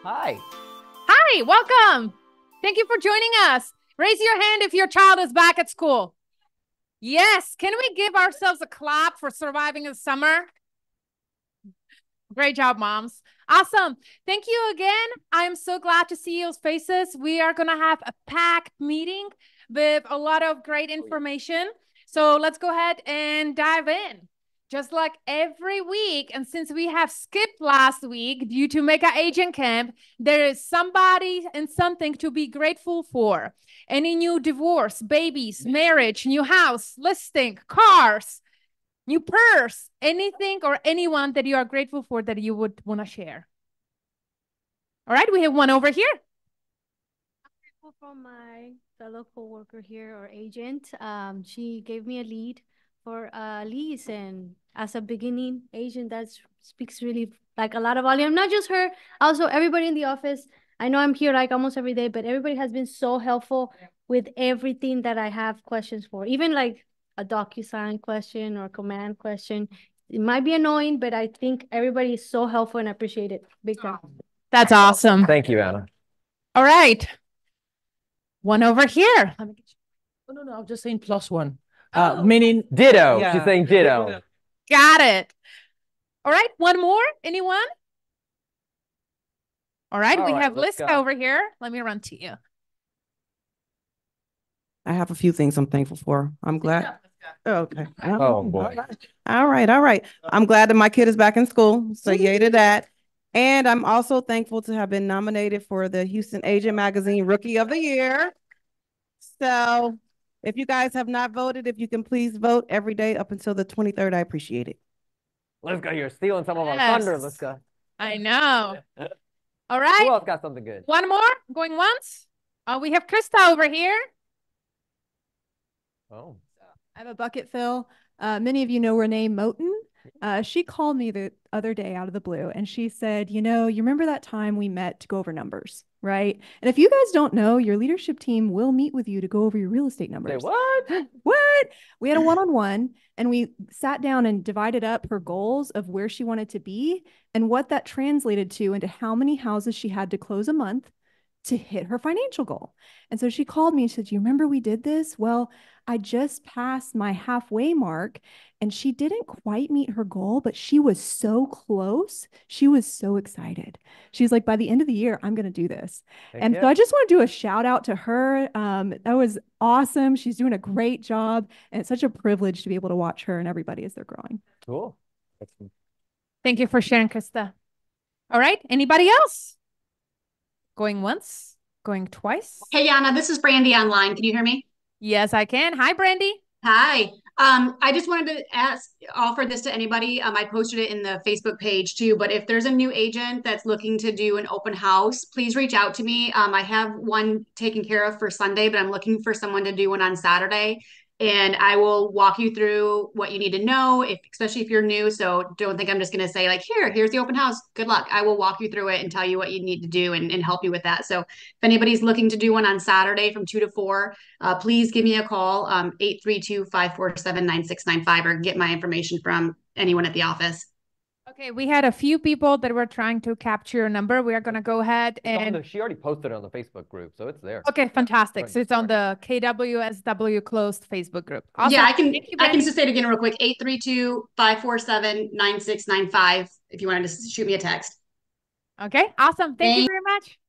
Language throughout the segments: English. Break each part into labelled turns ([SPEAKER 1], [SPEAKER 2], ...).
[SPEAKER 1] Hi.
[SPEAKER 2] Hi, welcome. Thank you for joining us. Raise your hand if your child is back at school. Yes, can we give ourselves a clap for surviving the summer? Great job, moms. Awesome. Thank you again. I am so glad to see your faces. We are going to have a packed meeting with a lot of great information. So let's go ahead and dive in. Just like every week, and since we have skipped last week due to Mega Agent Camp, there is somebody and something to be grateful for. Any new divorce, babies, marriage, new house, listing, cars, new purse, anything or anyone that you are grateful for that you would want to share. All right, we have one over here.
[SPEAKER 3] I'm grateful for my fellow coworker here or agent. She gave me a lead for a lease, and as a beginning agent, that speaks really like a lot of volume. Not just her, also everybody in the office. I know I'm here like almost every day, but everybody has been so helpful with everything that I have questions for. Even like a DocuSign question or a command question. It might be annoying, but I think everybody is so helpful and I appreciate it. Big time.
[SPEAKER 2] That's awesome.
[SPEAKER 1] Thank you, Anna.
[SPEAKER 2] All right. One over here.
[SPEAKER 4] Oh, no, I'm just saying +1.
[SPEAKER 1] Meaning ditto.
[SPEAKER 4] Yeah.
[SPEAKER 1] She's saying ditto.
[SPEAKER 2] Got it. All right, one more. Anyone? All right, we have Liska over here. Let me run to you.
[SPEAKER 4] I have a few things I'm thankful for. I'm glad. Okay.
[SPEAKER 1] Oh, boy.
[SPEAKER 4] All right. I'm glad that my kid is back in school. So yay to that. And I'm also thankful to have been nominated for the Houston Agent Magazine Rookie of the Year. So if you guys have not voted, if you can please vote every day up until the 23rd, I appreciate it.
[SPEAKER 1] Liska, you're stealing some of our thunder, Liska.
[SPEAKER 2] I know. All right.
[SPEAKER 1] Who else got something good?
[SPEAKER 2] One more. Going once. We have Krista over here.
[SPEAKER 1] Oh.
[SPEAKER 5] I have a bucket fill. Many of you know Renee Moten. She called me the other day out of the blue and she said, you remember that time we met to go over numbers, right? And if you guys don't know, your leadership team will meet with you to go over your real estate numbers.
[SPEAKER 1] Say what?
[SPEAKER 5] What? We had a one-on-one and we sat down and divided up her goals of where she wanted to be and what that translated to into how many houses she had to close a month to hit her financial goal. And so she called me and said, do you remember we did this? Well, I just passed my halfway mark and she didn't quite meet her goal, but she was so close. She was so excited. She's like, by the end of the year, I'm going to do this. So I just want to do a shout out to her. That was awesome. She's doing a great job. And it's such a privilege to be able to watch her and everybody as they're growing.
[SPEAKER 1] Cool.
[SPEAKER 2] Thank you for sharing, Krista. All right. Anybody else? Going once, going twice.
[SPEAKER 6] Hey, Yana, this is Brandy online. Can you hear me?
[SPEAKER 2] Yes, I can. Hi, Brandy.
[SPEAKER 6] Hi. I just wanted to offer this to anybody. I posted it in the Facebook page too, but if there's a new agent that's looking to do an open house, please reach out to me. I have one taken care of for Sunday, but I'm looking for someone to do one on Saturday. And I will walk you through what you need to know, especially if you're new. So don't think I'm just going to say like, here's the open house. Good luck. I will walk you through it and tell you what you need to do and help you with that. So if anybody's looking to do one on Saturday from 2 to 4, please give me a call, 832-547-9695, or get my information from anyone at the office.
[SPEAKER 2] Okay, we had a few people that were trying to capture your number. We are going to go ahead and...
[SPEAKER 1] She already posted it on the Facebook group, so it's there.
[SPEAKER 2] Okay, fantastic. So it's on the KWSW closed Facebook group.
[SPEAKER 6] Awesome. Yeah, I can just say it again real quick, 832-547-9695, if you wanted to shoot me a text.
[SPEAKER 2] Okay, awesome. Thank you very much.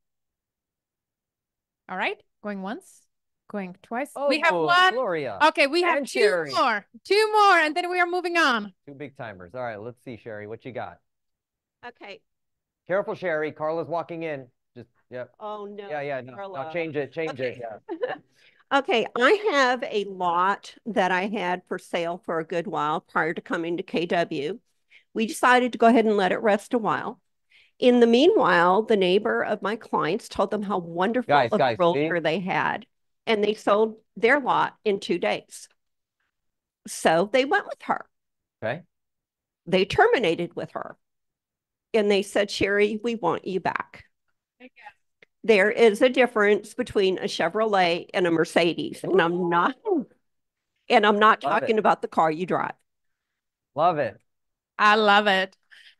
[SPEAKER 2] All right, going once, going twice.
[SPEAKER 1] Oh,
[SPEAKER 2] we have one.
[SPEAKER 1] Gloria.
[SPEAKER 2] Okay, we have two more, and then we are moving on.
[SPEAKER 1] 2 big timers. All right, let's see, Sherry, what you got?
[SPEAKER 7] Okay.
[SPEAKER 1] Careful, Sherry. Carla's walking in. Yep.
[SPEAKER 7] Oh, no.
[SPEAKER 1] Yeah. No, change it. Yeah.
[SPEAKER 7] Okay, I have a lot that I had for sale for a good while prior to coming to KW. We decided to go ahead and let it rest a while. In the meanwhile, the neighbor of my clients told them how wonderful of a realtor they had, and they sold their lot in 2 days. So they went with her.
[SPEAKER 1] Okay.
[SPEAKER 7] They terminated with her. And they said, Sherry, we want you back. There is a difference between a Chevrolet and a Mercedes. And I'm not talking about the car you drive.
[SPEAKER 1] Love it.
[SPEAKER 2] I love it.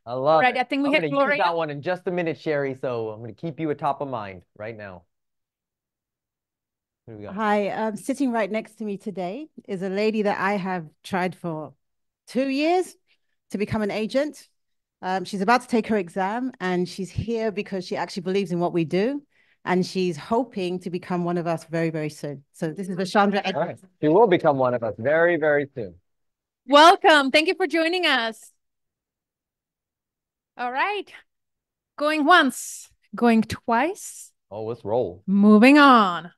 [SPEAKER 1] I love
[SPEAKER 2] Right,
[SPEAKER 1] it.
[SPEAKER 2] I think we
[SPEAKER 1] I'm
[SPEAKER 2] hit
[SPEAKER 1] gonna use
[SPEAKER 2] Gloria.
[SPEAKER 1] that one in just a minute, Sherry. So I'm gonna keep you at top of mind right now. Who we got?
[SPEAKER 8] Hi, sitting right next to me today is a lady that I have tried for 2 years to become an agent. She's about to take her exam and she's here because she actually believes in what we do. And she's hoping to become one of us very, very soon. So this is Vashandra.
[SPEAKER 1] All right. She will become one of us very, very soon.
[SPEAKER 2] Welcome. Thank you for joining us. All right. Going once, going twice,
[SPEAKER 1] Oh, let's roll.
[SPEAKER 2] moving on.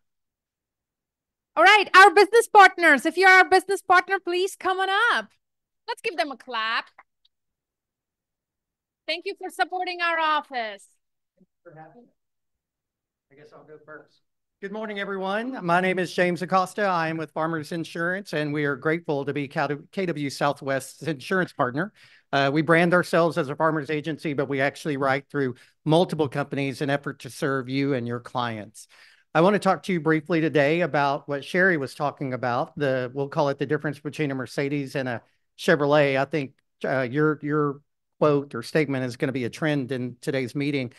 [SPEAKER 2] All right, our business partners. If you're our business partner, please come on up. Let's give them a clap. Thank you for supporting our office.
[SPEAKER 9] I guess I'll go first. Good morning, everyone. My name is James Acosta. I am with Farmers Insurance, and we are grateful to be KW Southwest's insurance partner. We brand ourselves as a farmers agency, but we actually write through multiple companies in effort to serve you and your clients. I want to talk to you briefly today about what Sherry was talking about. We'll call it the difference between a Mercedes and a Chevrolet. I think your quote or statement is going to be a trend in today's meeting.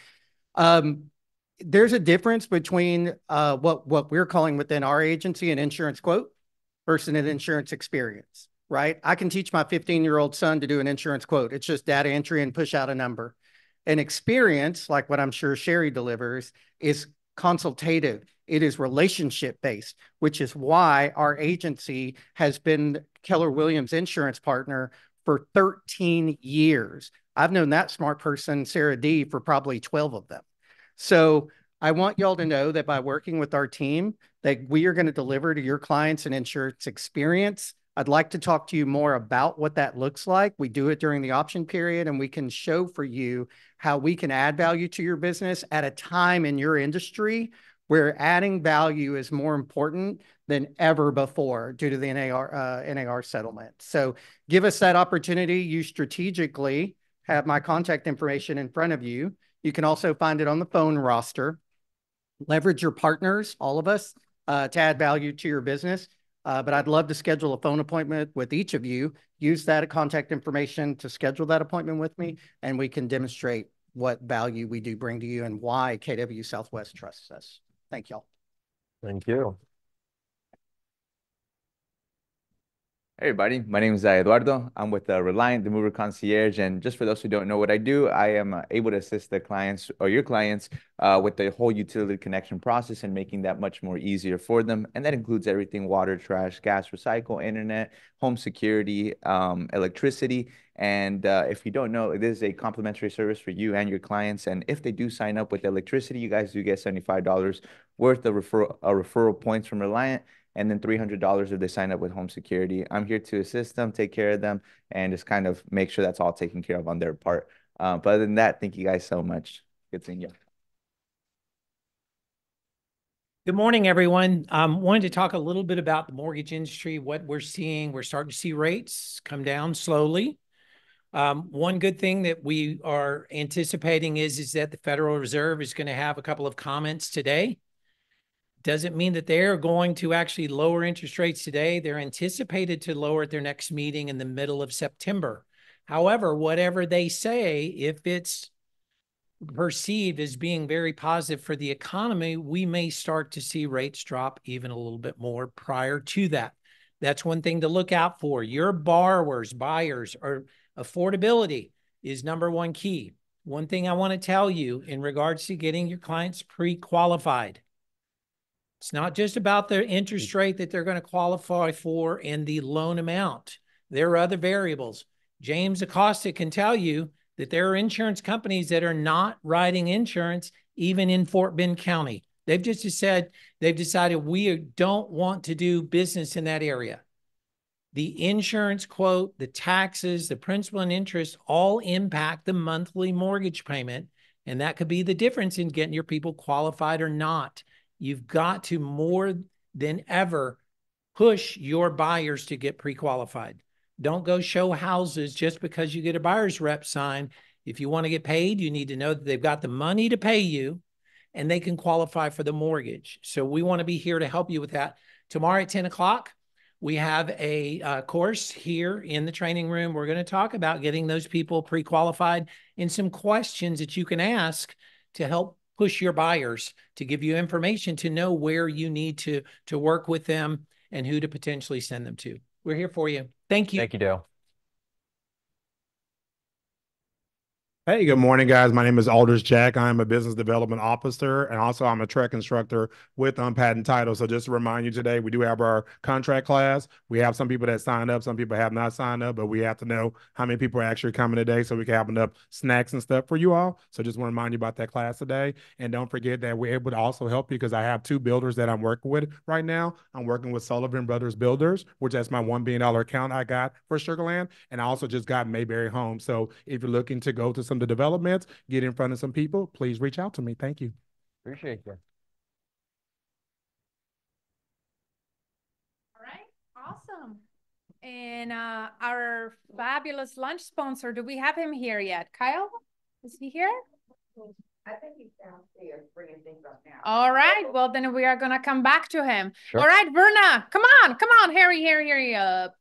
[SPEAKER 9] There's a difference between what we're calling within our agency an insurance quote versus an insurance experience, right? I can teach my 15-year-old son to do an insurance quote. It's just data entry and push out a number. An experience, like what I'm sure Sherry delivers, is consultative. It is relationship-based, which is why our agency has been Keller Williams insurance partner for 13 years. I've known that smart person, Sarah D, for probably 12 of them. So I want y'all to know that by working with our team, that we are going to deliver to your clients an insurance experience. I'd like to talk to you more about what that looks like. We do it during the option period, and we can show for you how we can add value to your business at a time in your industry where adding value is more important than ever before due to the NAR settlement. So give us that opportunity. You strategically have my contact information in front of you. You can also find it on the phone roster. Leverage your partners, all of us, to add value to your business. But I'd love to schedule a phone appointment with each of you. Use that contact information to schedule that appointment with me, and we can demonstrate what value we do bring to you and why KW Southwest trusts us. Thank y'all.
[SPEAKER 1] Thank you.
[SPEAKER 10] Hey everybody, my name is Eduardo. I'm with Reliant, the Mover Concierge, and just for those who don't know what I do, I am able to assist the clients or your clients with the whole utility connection process and making that much more easier for them. And that includes everything: water, trash, gas, recycle, internet, home security, electricity. And if you don't know, it is a complimentary service for you and your clients. And if they do sign up with electricity, you guys do get $75 worth of referral points from Reliant, and then $300 if they sign up with home security. I'm here to assist them, take care of them, and just kind of make sure that's all taken care of on their part. But other than that, thank you guys so much. Good seeing you.
[SPEAKER 11] Good morning, everyone. Wanted to talk a little bit about the mortgage industry, what we're seeing. We're starting to see rates come down slowly. One good thing that we are anticipating is that the Federal Reserve is going to have a couple of comments today. Doesn't mean that they're going to actually lower interest rates today. They're anticipated to lower at their next meeting in the middle of September. However, whatever they say, if it's perceived as being very positive for the economy, we may start to see rates drop even a little bit more prior to that. That's one thing to look out for. Your borrowers, buyers, or affordability is number one key. One thing I want to tell you in regards to getting your clients pre-qualified. It's not just about the interest rate that they're going to qualify for and the loan amount. There are other variables. James Acosta can tell you that there are insurance companies that are not writing insurance even in Fort Bend County. They've just said, they've decided we don't want to do business in that area. The insurance quote, the taxes, the principal and interest all impact the monthly mortgage payment. And that could be the difference in getting your people qualified or not. You've got to more than ever push your buyers to get pre-qualified. Don't go show houses just because you get a buyer's rep sign. If you want to get paid, you need to know that they've got the money to pay you and they can qualify for the mortgage. So we want to be here to help you with that. Tomorrow at 10 o'clock, We have a course here in the training room. We're going to talk about getting those people pre-qualified and some questions that you can ask to help push your buyers, to give you information to know where you need to work with them and who to potentially send them to. We're here for you. Thank you.
[SPEAKER 1] Thank you, Dale.
[SPEAKER 12] Hey, good morning, guys. My name is Aldridge Jack. I'm a business development officer, and also I'm a truck instructor with Patent Title. So just to remind you today, we do have our contract class. We have some people that signed up, some people have not signed up, but we have to know how many people are actually coming today so we can have enough snacks and stuff for you all. So just want to remind you about that class today. And don't forget that we're able to also help you because I have 2 builders that I'm working with right now. I'm working with Sullivan Brothers Builders, which that's my $1 billion account I got for Sugar Land. And I also just got Mayberry Homes. So if you're looking to go to some of the developments, get in front of some people, please reach out to me. Thank you.
[SPEAKER 1] Appreciate you.
[SPEAKER 2] All right, awesome. And our fabulous lunch sponsor, do we have him here yet? Kyle, is he here?
[SPEAKER 13] I think he's downstairs bringing things up now.
[SPEAKER 2] All right, well then we are gonna come back to him.
[SPEAKER 1] Sure.
[SPEAKER 2] All right, Verna, come on, hurry up.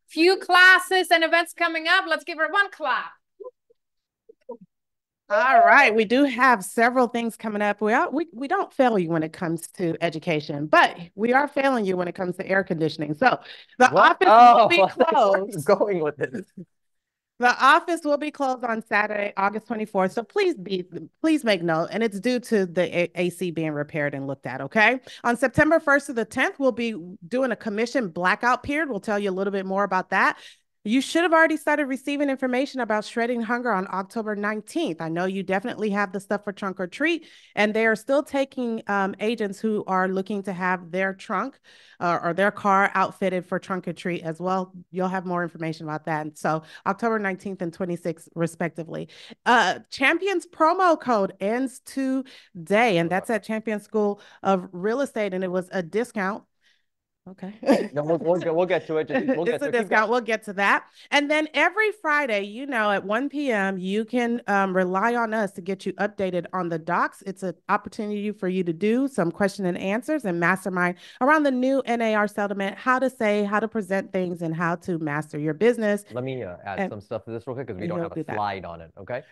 [SPEAKER 2] Few classes and events coming up. Let's give her one clap.
[SPEAKER 14] All right, we do have several things coming up. We don't fail you when it comes to education, but we are failing you when it comes to air conditioning. So the office will be closed.
[SPEAKER 1] Going with it.
[SPEAKER 14] The office will be closed on Saturday, August 24th. So please make note, and it's due to the AC being repaired and looked at, okay? On September 1st to the 10th, we'll be doing a commission blackout period. We'll tell you a little bit more about that. You should have already started receiving information about Shredding Hunger on October 19th. I know you definitely have the stuff for Trunk or Treat, and they are still taking agents who are looking to have their trunk or their car outfitted for Trunk or Treat as well. You'll have more information about that. So October 19th and 26th, respectively. Champions promo code ends today, and that's at Champion School of Real Estate, and it was a discount. Okay.
[SPEAKER 1] No, we'll get to it.
[SPEAKER 14] It's a discount. We'll get to that. And then every Friday, at 1 p.m., you can rely on us to get you updated on the docs. It's an opportunity for you to do some question and answers and mastermind around the new NAR settlement, how to say, how to present things, and how to master your business.
[SPEAKER 1] Let me add some stuff to this real quick because we don't have a
[SPEAKER 14] that.
[SPEAKER 1] slide on it, okay?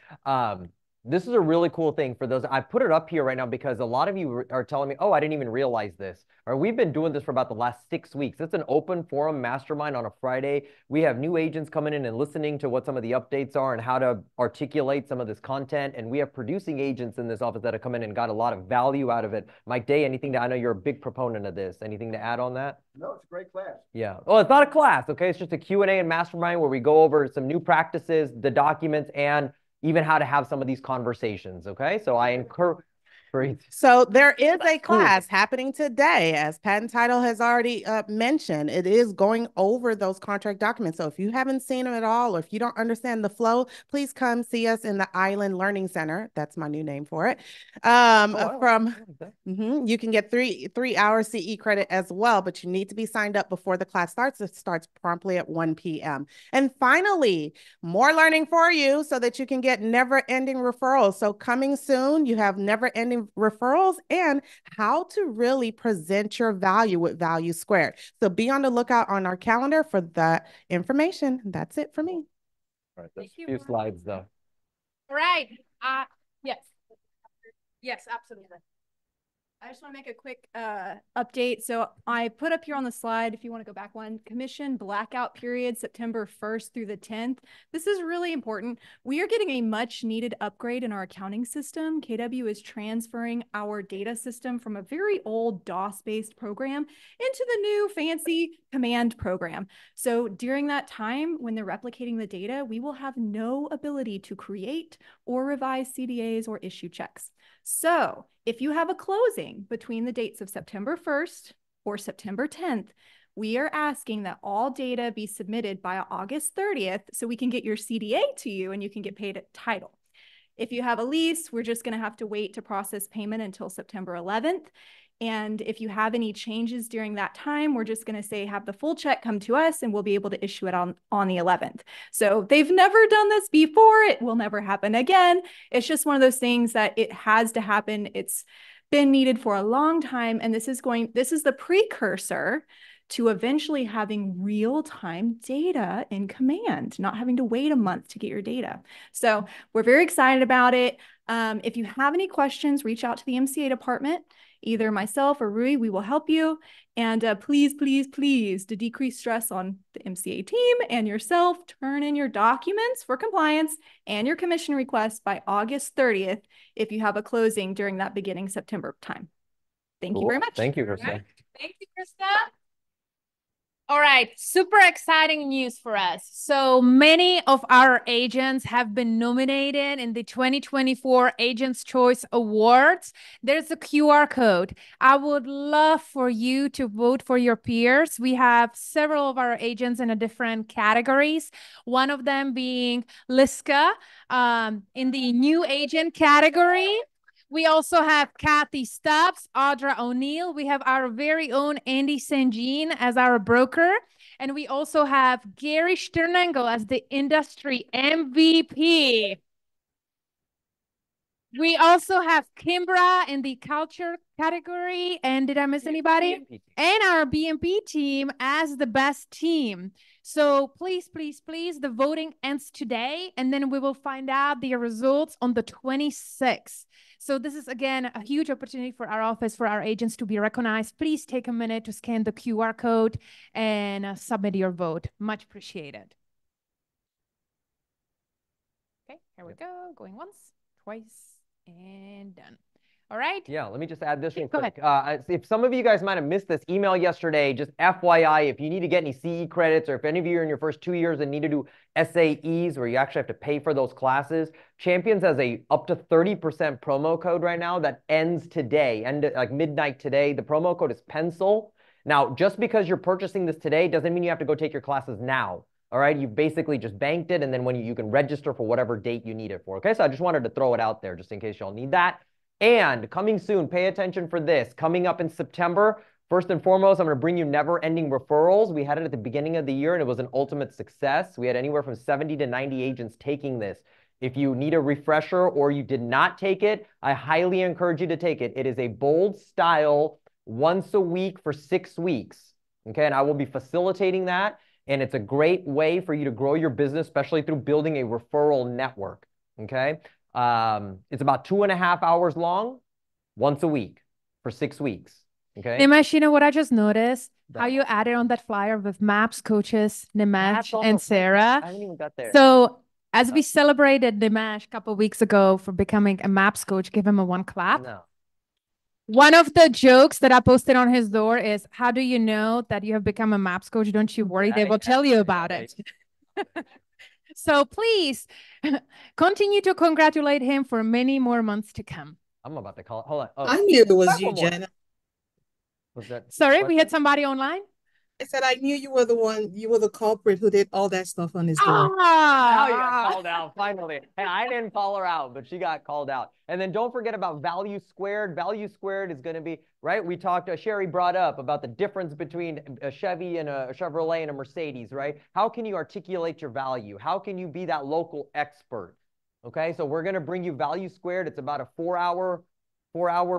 [SPEAKER 1] This is a really cool thing for those. I put it up here right now because a lot of you are telling me, oh, I didn't even realize this. Or we've been doing this for about the last 6 weeks. It's an open forum mastermind on a Friday. We have new agents coming in and listening to what some of the updates are and how to articulate some of this content. And we have producing agents in this office that have come in and got a lot of value out of it. Mike Day, anything to, I know you're a big proponent of this. Anything to add on that?
[SPEAKER 15] No, it's a great class.
[SPEAKER 1] Yeah. Well, it's not a class, okay? It's just a Q&A and mastermind where we go over some new practices, the documents, and even how to have some of these conversations, okay? So I encourage...
[SPEAKER 14] So there is a class happening today, as Patent Title has already mentioned. It is going over those contract documents. So if you haven't seen them at all, or if you don't understand the flow, please come see us in the Island Learning Center. That's my new name for it. You can get three hours CE credit as well, but you need to be signed up before the class starts. It starts promptly at 1 p.m. And finally, more learning for you so that you can get never-ending referrals. So coming soon, you have never-ending referrals and how to really present your value with Value Squared. So be on the lookout on our calendar for that information. That's it for me.
[SPEAKER 1] All right, there's a few slides though.
[SPEAKER 2] All right. Yes. Yes, absolutely.
[SPEAKER 5] I just want to make a quick update. So I put up here on the slide, if you want to go back one, commission blackout period, September 1st through the 10th. This is really important. We are getting a much needed upgrade in our accounting system. KW is transferring our data system from a very old DOS-based program into the new fancy command program. So during that time, when they're replicating the data, we will have no ability to create or revise CDAs or issue checks. So if you have a closing between the dates of September 1st or September 10th, we are asking that all data be submitted by August 30th so we can get your CDA to you and you can get paid at title. If you have a lease, we're just going to have to wait to process payment until September 11th. And if you have any changes during that time, we're just going to say have the full check come to us and we'll be able to issue it on the 11th. So they've never done this before. It will never happen again. It's just one of those things that it has to happen. It's been needed for a long time. And this is the precursor to eventually having real-time data in command, not having to wait a month to get your data. So we're very excited about it. If you have any questions, reach out to the MCA department, either myself or Rui, we will help you. And please, please, please, to decrease stress on the MCA team and yourself, turn in your documents for compliance and your commission requests by August 30th if you have a closing during that beginning September time. Thank you very much.
[SPEAKER 1] Thank you, Krista.
[SPEAKER 2] Right. Thank you, Krista. All right, super exciting news for us. So many of our agents have been nominated in the 2024 Agents Choice Awards. There's a QR code. I would love for you to vote for your peers. We have several of our agents in a different categories. One of them being Liska in the new agent category. We also have Kathy Stubbs, Audra O'Neill. We have our very own Andy Sanjean as our broker. And we also have Gary Sternengel as the industry MVP. We also have Kimbra in the culture category. And did I miss anybody? And our BMP team as the best team. So please, please, please, the voting ends today. And then we will find out the results on the 26th. So this is, again, a huge opportunity for our office, for our agents to be recognized. Please take a minute to scan the QR code and submit your vote. Much appreciated. Okay, here we go. Going once, twice, and done. All right.
[SPEAKER 1] Yeah, let me just add this real quick. If some of you guys might have missed this email yesterday, just FYI, if you need to get any CE credits, or if any of you are in your first 2 years and need to do SAEs where you actually have to pay for those classes, Champions has a up to 30% promo code right now that ends today, like midnight today. The promo code is PENCIL. Now, just because you're purchasing this today doesn't mean you have to go take your classes now. All right, you basically just banked it, and then when you can register for whatever date you need it for. Okay, so I just wanted to throw it out there just in case y'all need that. And coming soon, pay attention for this. Coming up in September, first and foremost, I'm going to bring you Never Ending Referrals. We had it at the beginning of the year, and it was an ultimate success. We had anywhere from 70 to 90 agents taking this. If you need a refresher or you did not take it, I highly encourage you to take it. It is a bold style once a week for 6 weeks. Okay, and I will be facilitating that. And it's a great way for you to grow your business, especially through building a referral network. Okay. It's about 2.5 hours long, once a week for 6 weeks. Okay.
[SPEAKER 2] Nimesh, you know what I just noticed? How you added on that flyer with MAPS coaches, Nimesh and Sarah.
[SPEAKER 1] I haven't even got there.
[SPEAKER 2] So as we celebrated Nimesh a couple of weeks ago for becoming a MAPS coach, give him a one clap.
[SPEAKER 1] No.
[SPEAKER 2] One of the jokes that I posted on his door is, how do you know that you have become a MAPS coach? Don't you worry, they will tell you about it. So please continue to congratulate him for many more months to come.
[SPEAKER 1] I'm about to call it. Hold on. Oh,
[SPEAKER 15] I knew it was you, Jenna.
[SPEAKER 1] Was that?
[SPEAKER 2] Sorry, we had somebody online?
[SPEAKER 15] I said I knew you were the one, you were the culprit who did all that stuff on his door.
[SPEAKER 1] Now you got called out, finally. Hey, I didn't call her out, but she got called out. And then don't forget about value squared. Value squared is going to be, right? We talked, Sherry brought up about the difference between a Chevy and a Chevrolet and a Mercedes, right? How can you articulate your value? How can you be that local expert? Okay, so we're going to bring you value squared. It's about a 4-hour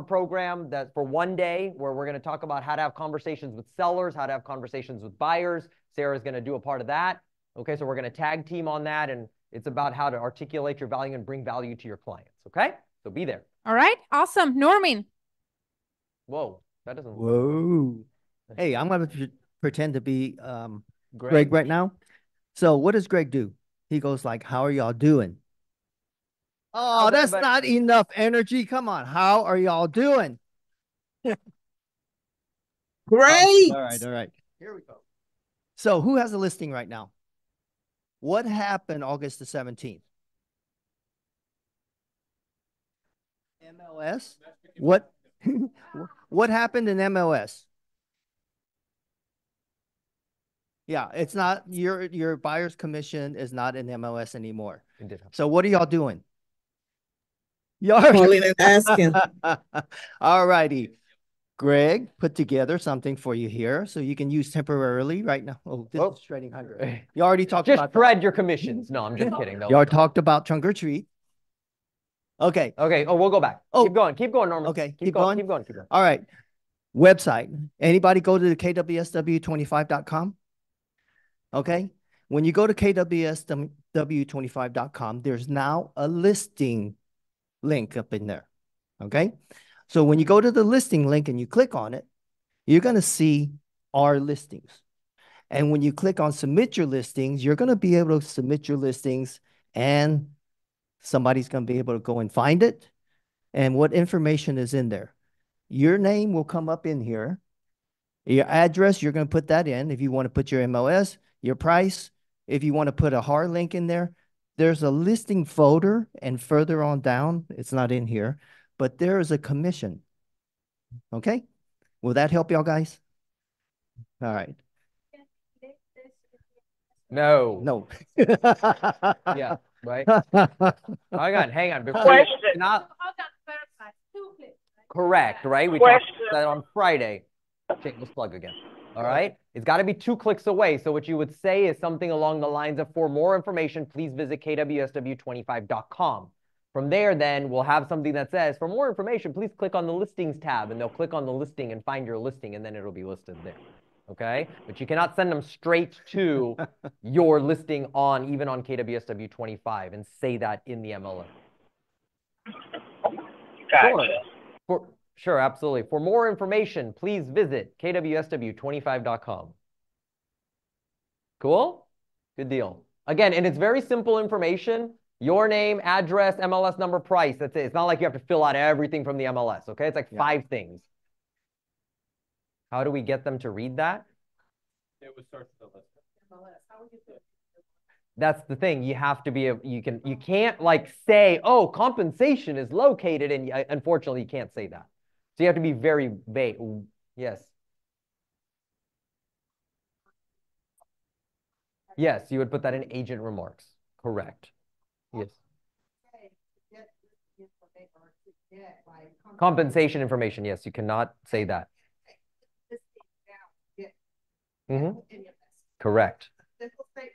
[SPEAKER 1] program that for 1 day where we're going to talk about how to have conversations with sellers, how to have conversations with buyers. Sarah's going to do a part of that. Okay, so we're going to tag team on that, and it's about how to articulate your value and bring value to your clients. Okay, so be there.
[SPEAKER 2] All right, awesome. Norman.
[SPEAKER 1] Whoa, that doesn't.
[SPEAKER 16] Whoa. Hey, I'm going to pretend to be Greg right now. So what does Greg do? He goes like, how are y'all doing? Oh, that's not enough energy. Come on. How are y'all doing?
[SPEAKER 15] Great.
[SPEAKER 16] All right. All right. Here we go. So who has a listing right now? What happened August the 17th? MLS? What? What happened in MLS? Yeah, it's not your buyer's commission is not in MLS anymore. So what are y'all doing? Y'all
[SPEAKER 15] calling and asking.
[SPEAKER 16] All righty. Greg put together something for you here so you can use temporarily right now. Oh, this is shredding hunger. You already talked about
[SPEAKER 1] shred your commissions. No, I'm just kidding.
[SPEAKER 16] You already talked about trunk or treat. Okay.
[SPEAKER 1] Okay. Oh, we'll go back.
[SPEAKER 16] Oh,
[SPEAKER 1] keep going. Keep going, Norman.
[SPEAKER 16] Okay.
[SPEAKER 1] Keep going.
[SPEAKER 16] All right. website. Anybody go to the kwsw25.com? Okay. When you go to kwsw25.com, there's now a listing link up in there. Okay. So when you go to the listing link and you click on it, you're going to see our listings. And when you click on submit your listings, you're going to be able to submit your listings and somebody's going to be able to go and find it and what information is in there. Your name will come up in here. Your address, you're going to put that in. If you want to put your MLS, your price, if you want to put a hard link in there, there's a listing folder, and further on down, it's not in here, but there is a commission. Okay? Will that help y'all guys? All right.
[SPEAKER 1] No.
[SPEAKER 16] No.
[SPEAKER 1] Yeah, right? Hang on. Before
[SPEAKER 2] Question.
[SPEAKER 1] not
[SPEAKER 2] Hold on, clarify. 2 clicks.
[SPEAKER 1] correct, right? We talked
[SPEAKER 2] Question.
[SPEAKER 1] about that on Friday. Shameless plug again. All right. It's got to be 2 clicks away. So what you would say is something along the lines of, for more information, please visit kwsw25.com. From there, then we'll have something that says, for more information, please click on the listings tab, and they'll click on the listing and find your listing, and then it'll be listed there. Okay. But you cannot send them straight to your listing even on KWSW25 and say that in the MLS.
[SPEAKER 2] Gotcha.
[SPEAKER 1] Sure, absolutely. For more information, please visit kwsw25.com. Cool? Good deal. Again, and it's very simple information. Your name, address, MLS number, price. That's it. It's not like you have to fill out everything from the MLS, okay? It's like 5 things. How do we get them to read that?
[SPEAKER 17] It would start the list.
[SPEAKER 1] That's the thing. You have to be you can't like say, oh, compensation is located, and unfortunately you can't say that. So you have to be very vague. Yes. Yes, you would put that in agent remarks. Correct. Yes. Compensation information. Yes, you cannot say that. Mm-hmm. Correct.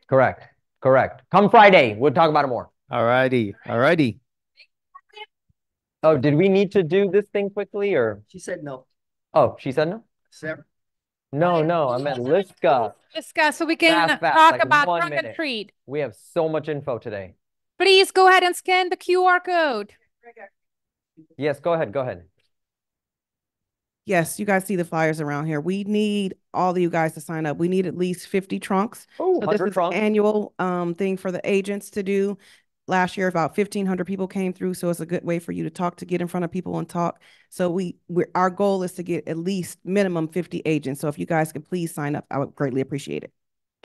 [SPEAKER 1] Correct. Correct. Come Friday, we'll talk about it more.
[SPEAKER 16] All righty. All righty.
[SPEAKER 1] Oh, did we need to do this thing quickly, or?
[SPEAKER 16] She said no.
[SPEAKER 1] Oh, she said no?
[SPEAKER 16] Sarah?
[SPEAKER 1] No, I meant Liska.
[SPEAKER 2] Liska, so we can
[SPEAKER 1] Fast,
[SPEAKER 2] talk
[SPEAKER 1] like
[SPEAKER 2] about
[SPEAKER 1] 1
[SPEAKER 2] trunk and
[SPEAKER 1] minute.
[SPEAKER 2] treat.
[SPEAKER 1] We have so much info today.
[SPEAKER 2] Please go ahead and scan the QR code.
[SPEAKER 1] Yes, go ahead. Go ahead.
[SPEAKER 4] Yes, you guys see the flyers around here. We need all of you guys to sign up. We need at least 50 trunks.
[SPEAKER 1] Oh,
[SPEAKER 4] so this
[SPEAKER 1] 100
[SPEAKER 4] is
[SPEAKER 1] trunks.
[SPEAKER 4] an annual thing for the agents to do. Last year, about 1,500 people came through, so it's a good way for you to talk, to get in front of people and talk. So our goal is to get at least minimum 50 agents. So if you guys can please sign up, I would greatly appreciate it.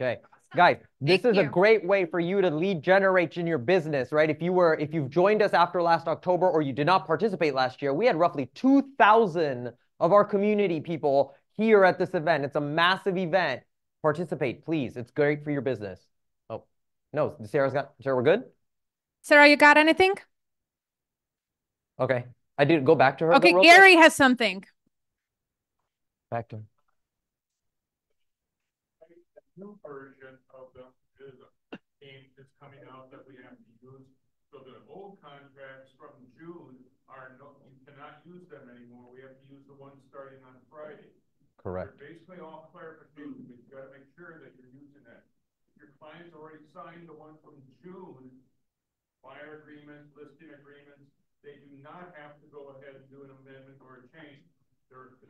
[SPEAKER 1] Okay. Guys, this is a great way for you to lead generate in your business, right? If you've joined us after last October, or you did not participate last year, we had roughly 2,000 of our community people here at this event. It's a massive event. Participate, please. It's great for your business. Oh, no, Sarah, we're good?
[SPEAKER 2] Sarah, you got anything?
[SPEAKER 1] Okay. I did go back to her.
[SPEAKER 2] Okay, Gary has something.
[SPEAKER 1] Back to her.
[SPEAKER 12] New version of the game is coming out that we have to use. So the old contracts from June you cannot use them anymore. We have to use the ones starting on Friday.
[SPEAKER 1] Correct.
[SPEAKER 12] They're basically all clarification, but you got to make sure that you're using that. If your clients already signed the one from June, buyer agreements, listing agreements, they do not have to go ahead and do an amendment or a change.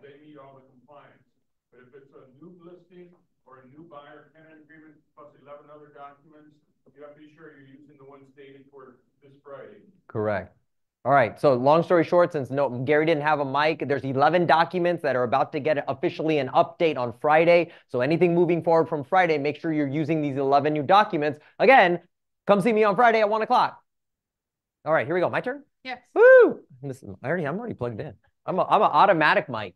[SPEAKER 12] They meet all the compliance. But if it's a new listing or a new buyer tenant agreement plus 11 other documents, you have to be sure you're using the ones dated for this Friday.
[SPEAKER 1] Correct. All right. So long story short, since Gary didn't have a mic, there's 11 documents that are about to get officially an update on Friday. So anything moving forward from Friday, make sure you're using these 11 new documents. Again, come see me on Friday at 1 o'clock. All right, here we go. My turn?
[SPEAKER 2] Yes.
[SPEAKER 1] Woo! I'm already plugged in. I'm an automatic mic.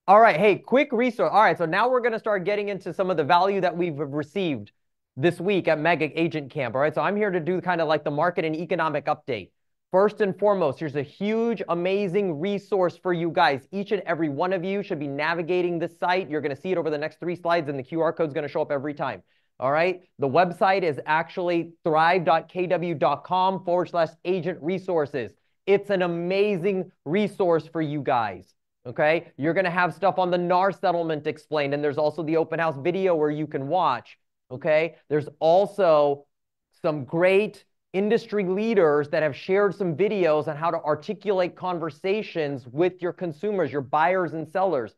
[SPEAKER 1] All right. Hey, quick resource. All right. So now we're going to start getting into some of the value that we've received this week at Mega Agent Camp. All right. So I'm here to do kind of like the market and economic update. First and foremost, here's a huge, amazing resource for you guys. Each and every one of you should be navigating this site. You're going to see it over the next 3 slides, and the QR code is going to show up every time. All right. The website is actually thrive.kw.com/agent resources. It's an amazing resource for you guys. Okay, you're going to have stuff on the NAR settlement explained, and there's also the open house video where you can watch. Okay, there's also some great industry leaders that have shared some videos on how to articulate conversations with your consumers, your buyers and sellers,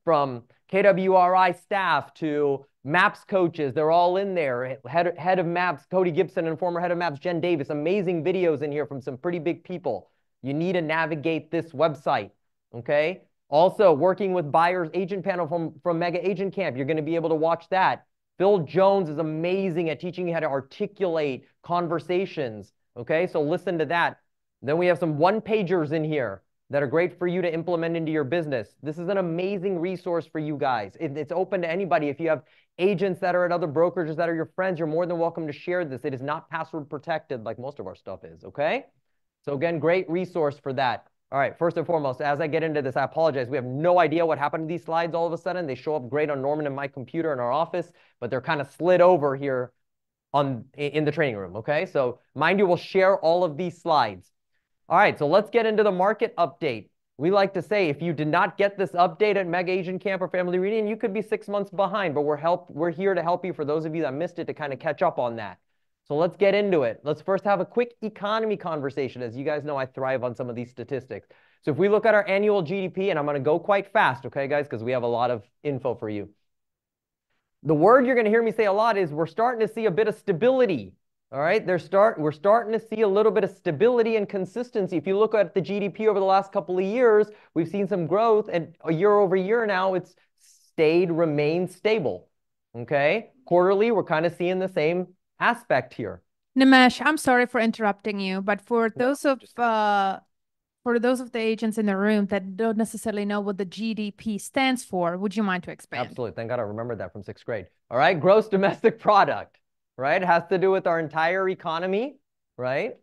[SPEAKER 1] from KWRI staff to MAPS coaches. They're all in there. Head of MAPS, Cody Gibson, and former head of MAPS, Jen Davis. Amazing videos in here from some pretty big people. You need to navigate this website. Okay. Also, working with buyers agent panel from Mega Agent Camp. You're going to be able to watch that. Phil Jones is amazing at teaching you how to articulate conversations. Okay, so listen to that. Then we have some one-pagers in here that are great for you to implement into your business. This is an amazing resource for you guys. It's open to anybody. If you have agents that are at other brokerages that are your friends, you're more than welcome to share this. It is not password protected like most of our stuff is, okay? So again, great resource for that. All right, first and foremost, as I get into this, I apologize. We have no idea what happened to these slides all of a sudden. They show up great on Norman and my computer in our office, but they're kind of slid over here in the training room, okay? So mind you, we'll share all of these slides. All right, so let's get into the market update. We like to say if you did not get this update at Mega Agent Camp or Family Reunion, you could be 6 months behind, but we're here to help you, for those of you that missed it, to kind of catch up on that. So let's get into it. Let's first have a quick economy conversation. As you guys know, I thrive on some of these statistics. So if we look at our annual GDP, and I'm going to go quite fast, okay, guys, because we have a lot of info for you. The word you're going to hear me say a lot is we're starting to see a bit of stability. All right, we're starting to see a little bit of stability and consistency. If you look at the GDP over the last couple of years, we've seen some growth, and year over year now, it's remained stable. Okay, quarterly, we're kind of seeing the same aspect here.
[SPEAKER 2] Nimesh, I'm sorry for interrupting you, but for those of the agents in the room that don't necessarily know what the GDP stands for, would you mind to expand?
[SPEAKER 1] Absolutely. Thank God I remembered that from 6th grade. All right, gross domestic product, right? It has to do with our entire economy, right?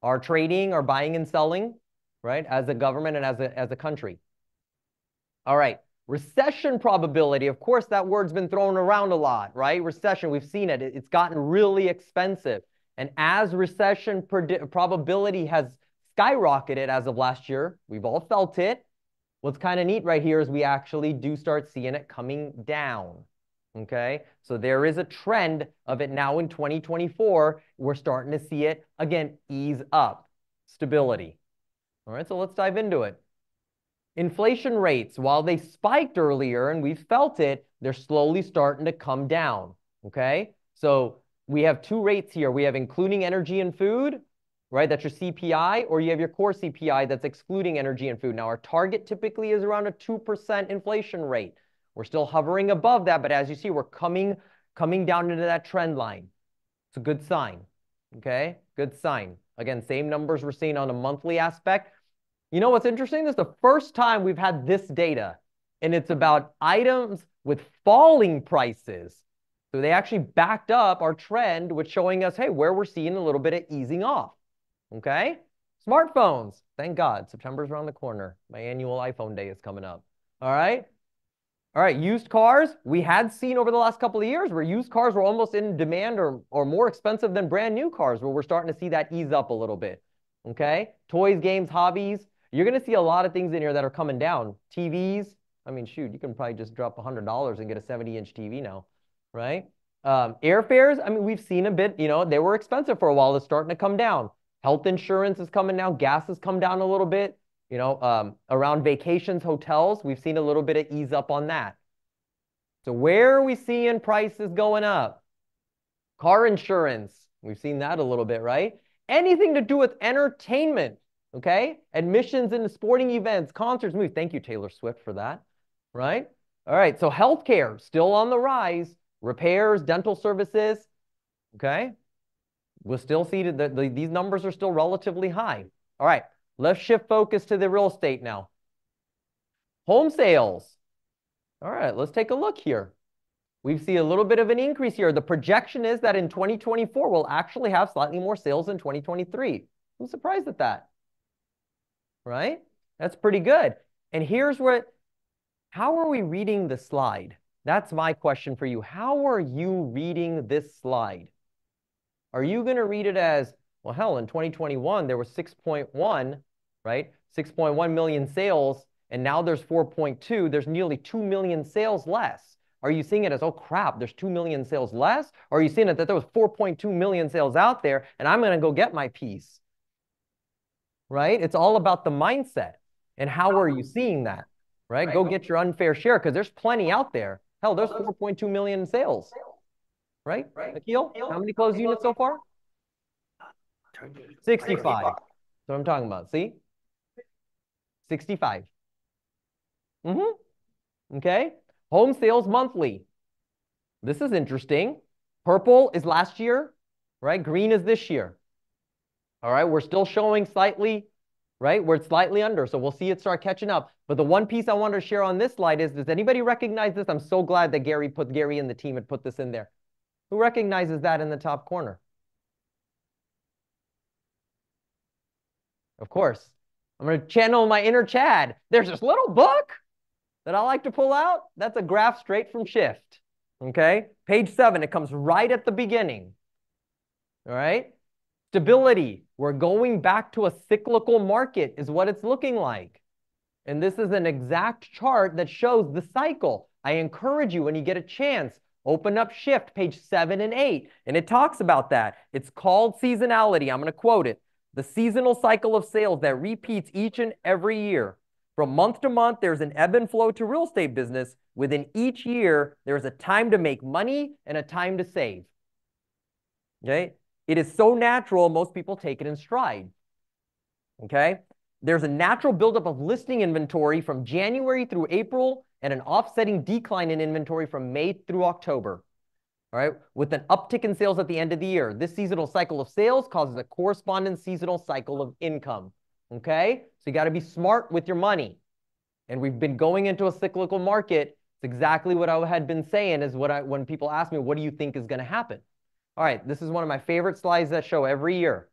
[SPEAKER 1] Our trading, our buying and selling, right? As a government and as a country. All right. Recession probability, of course, that word's been thrown around a lot, right? Recession, we've seen it. It's gotten really expensive. And as recession probability has skyrocketed as of last year, we've all felt it. What's kind of neat right here is we actually do start seeing it coming down, okay? So there is a trend of it now in 2024. We're starting to see it, again, ease up, stability. All right, so let's dive into it. Inflation rates, while they spiked earlier and we've felt it, they're slowly starting to come down, okay? So we have two rates here. We have including energy and food, right? That's your CPI, or you have your core CPI that's excluding energy and food. Now, our target typically is around a 2% inflation rate. We're still hovering above that, but as you see, we're coming down into that trend line. It's a good sign, okay? Good sign. Again, same numbers we're seeing on a monthly aspect. You know what's interesting? This is the first time we've had this data, and it's about items with falling prices. So they actually backed up our trend with showing us, hey, where we're seeing a little bit of easing off, okay? Smartphones, thank God, September's around the corner. My annual iPhone day is coming up, all right? All right, used cars, we had seen over the last couple of years where used cars were almost in demand or more expensive than brand new cars, where we're starting to see that ease up a little bit, okay? Toys, games, hobbies, you're going to see a lot of things in here that are coming down. TVs, I mean, shoot, you can probably just drop $100 and get a 70-inch TV now, right? Airfares, I mean, we've seen a bit, you know, they were expensive for a while. It's starting to come down. Health insurance is coming down. Gas has come down a little bit. You know, around vacations, hotels, we've seen a little bit of ease up on that. So where are we seeing prices going up? Car insurance, we've seen that a little bit, right? Anything to do with entertainment, okay? Admissions into sporting events, concerts, movies. Thank you, Taylor Swift, for that, right? All right, so healthcare, still on the rise. Repairs, dental services, okay? We'll still see that these numbers are still relatively high. All right, let's shift focus to the real estate now. Home sales. All right, let's take a look here. We see a little bit of an increase here. The projection is that in 2024, we'll actually have slightly more sales than 2023. I'm surprised at that, right? That's pretty good. And here's how are we reading the slide? That's my question for you. How are you reading this slide? Are you going to read it as, well, hell, in 2021, there was 6.1, right? 6.1 million sales, and now there's 4.2, there's nearly 2 million sales less. Are you seeing it as, oh crap, there's 2 million sales less? Or are you seeing it that there was 4.2 million sales out there and I'm going to go get my piece? Right? It's all about the mindset. And how are you seeing that? Right? Go get your unfair share because there's plenty out there. Hell, there's 4.2 million in sales. Right? Akil, how many closed units so far? 65. That's what I'm talking about. See? 65. Okay. Home sales monthly. This is interesting. Purple is last year, right? Green is this year. All right. We're still showing slightly, right? We're slightly under. So we'll see it start catching up. But the one piece I wanted to share on this slide is, does anybody recognize this? I'm so glad that Gary and the team had put this in there. Who recognizes that in the top corner? Of course. I'm going to channel my inner Chad. There's this little book that I like to pull out. That's a graph straight from Shift. Okay? Page 7, it comes right at the beginning. All right? Stability. We're going back to a cyclical market is what it's looking like. And this is an exact chart that shows the cycle. I encourage you, when you get a chance, open up Shift, page 7 and 8, and it talks about that. It's called seasonality. I'm going to quote it. The seasonal cycle of sales that repeats each and every year. From month to month, there's an ebb and flow to real estate business. Within each year, there's a time to make money and a time to save. Okay? It is so natural, most people take it in stride. Okay? There's a natural buildup of listing inventory from January through April and an offsetting decline in inventory from May through October. All right? With an uptick in sales at the end of the year. This seasonal cycle of sales causes a corresponding seasonal cycle of income. Okay? So you got to be smart with your money. And we've been going into a cyclical market. It's exactly what I had been saying is when people ask me, what do you think is going to happen? All right, this is one of my favorite slides that show every year.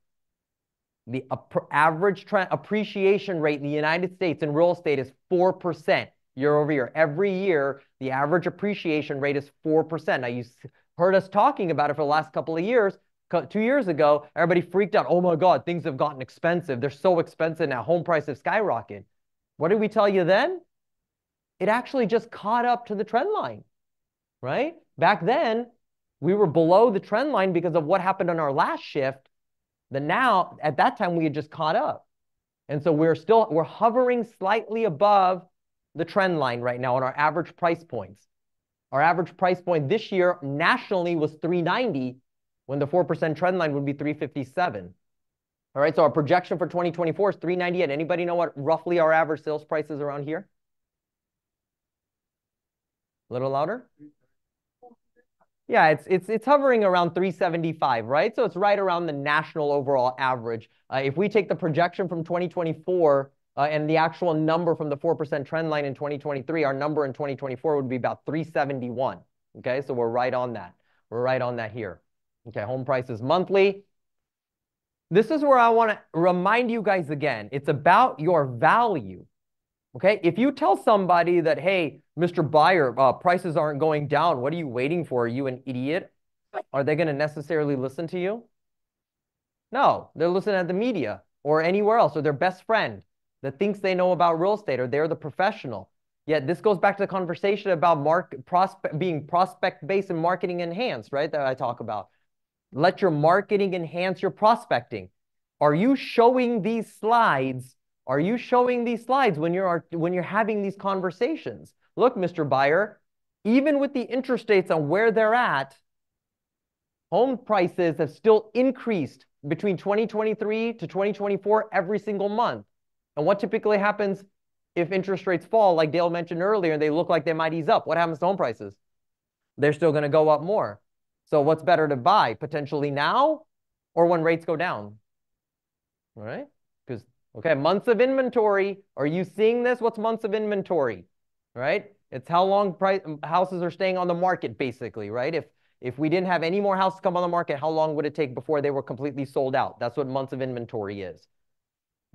[SPEAKER 1] The average appreciation rate in the United States in real estate is 4% year over year. Every year, the average appreciation rate is 4%. Now, you heard us talking about it for the last couple of years. 2 years ago, everybody freaked out. Oh my God, things have gotten expensive. They're so expensive now. Home prices skyrocket. What did we tell you then? It actually just caught up to the trend line, right? Back then, we were below the trend line because of what happened on our last shift. Then now, at that time, we had just caught up. And so we're hovering slightly above the trend line right now on our average price points. Our average price point this year nationally was $390, when the 4% trend line would be $357. All right, so our projection for 2024 is $398. Anybody know what roughly our average sales price is around here? A little louder? Yeah, it's hovering around 375, right? So it's right around the national overall average. If we take the projection from 2024 and the actual number from the 4% trend line in 2023, our number in 2024 would be about 371. Okay, so we're right on that. We're right on that here. Okay, home prices monthly. This is where I want to remind you guys again. It's about your value. Okay, if you tell somebody that, hey, Mr. Buyer, prices aren't going down, what are you waiting for? Are you an idiot? Are they going to necessarily listen to you? No, they're listening at the media or anywhere else, or their best friend that thinks they know about real estate, or they're the professional. Yet this goes back to the conversation about being prospect-based and marketing enhanced, right, that I talk about. Let your marketing enhance your prospecting. Are you showing these slides? Are you showing these slides when you're having these conversations? Look, Mr. Buyer, even with the interest rates on where they're at, home prices have still increased between 2023 to 2024 every single month. And what typically happens if interest rates fall, like Dale mentioned earlier, and they look like they might ease up? What happens to home prices? They're still going to go up more. So what's better to buy? Potentially now or when rates go down? All right? Because, okay, months of inventory. Are you seeing this? What's months of inventory? Right? It's how long houses are staying on the market, basically, right? If we didn't have any more houses come on the market, how long would it take before they were completely sold out? That's what months of inventory is.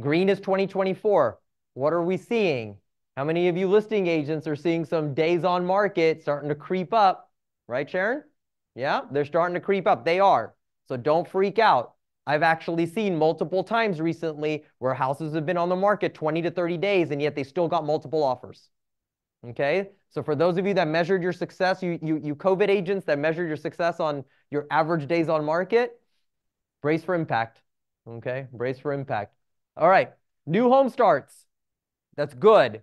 [SPEAKER 1] Green is 2024. What are we seeing? How many of you listing agents are seeing some days on market starting to creep up? Right, Sharon? Yeah, they're starting to creep up. They are. So don't freak out. I've actually seen multiple times recently where houses have been on the market 20 to 30 days, and yet they still got multiple offers. Okay, so for those of you that measured your success, you COVID agents that measured your success on your average days on market, brace for impact. Okay, brace for impact. All right, new home starts. That's good.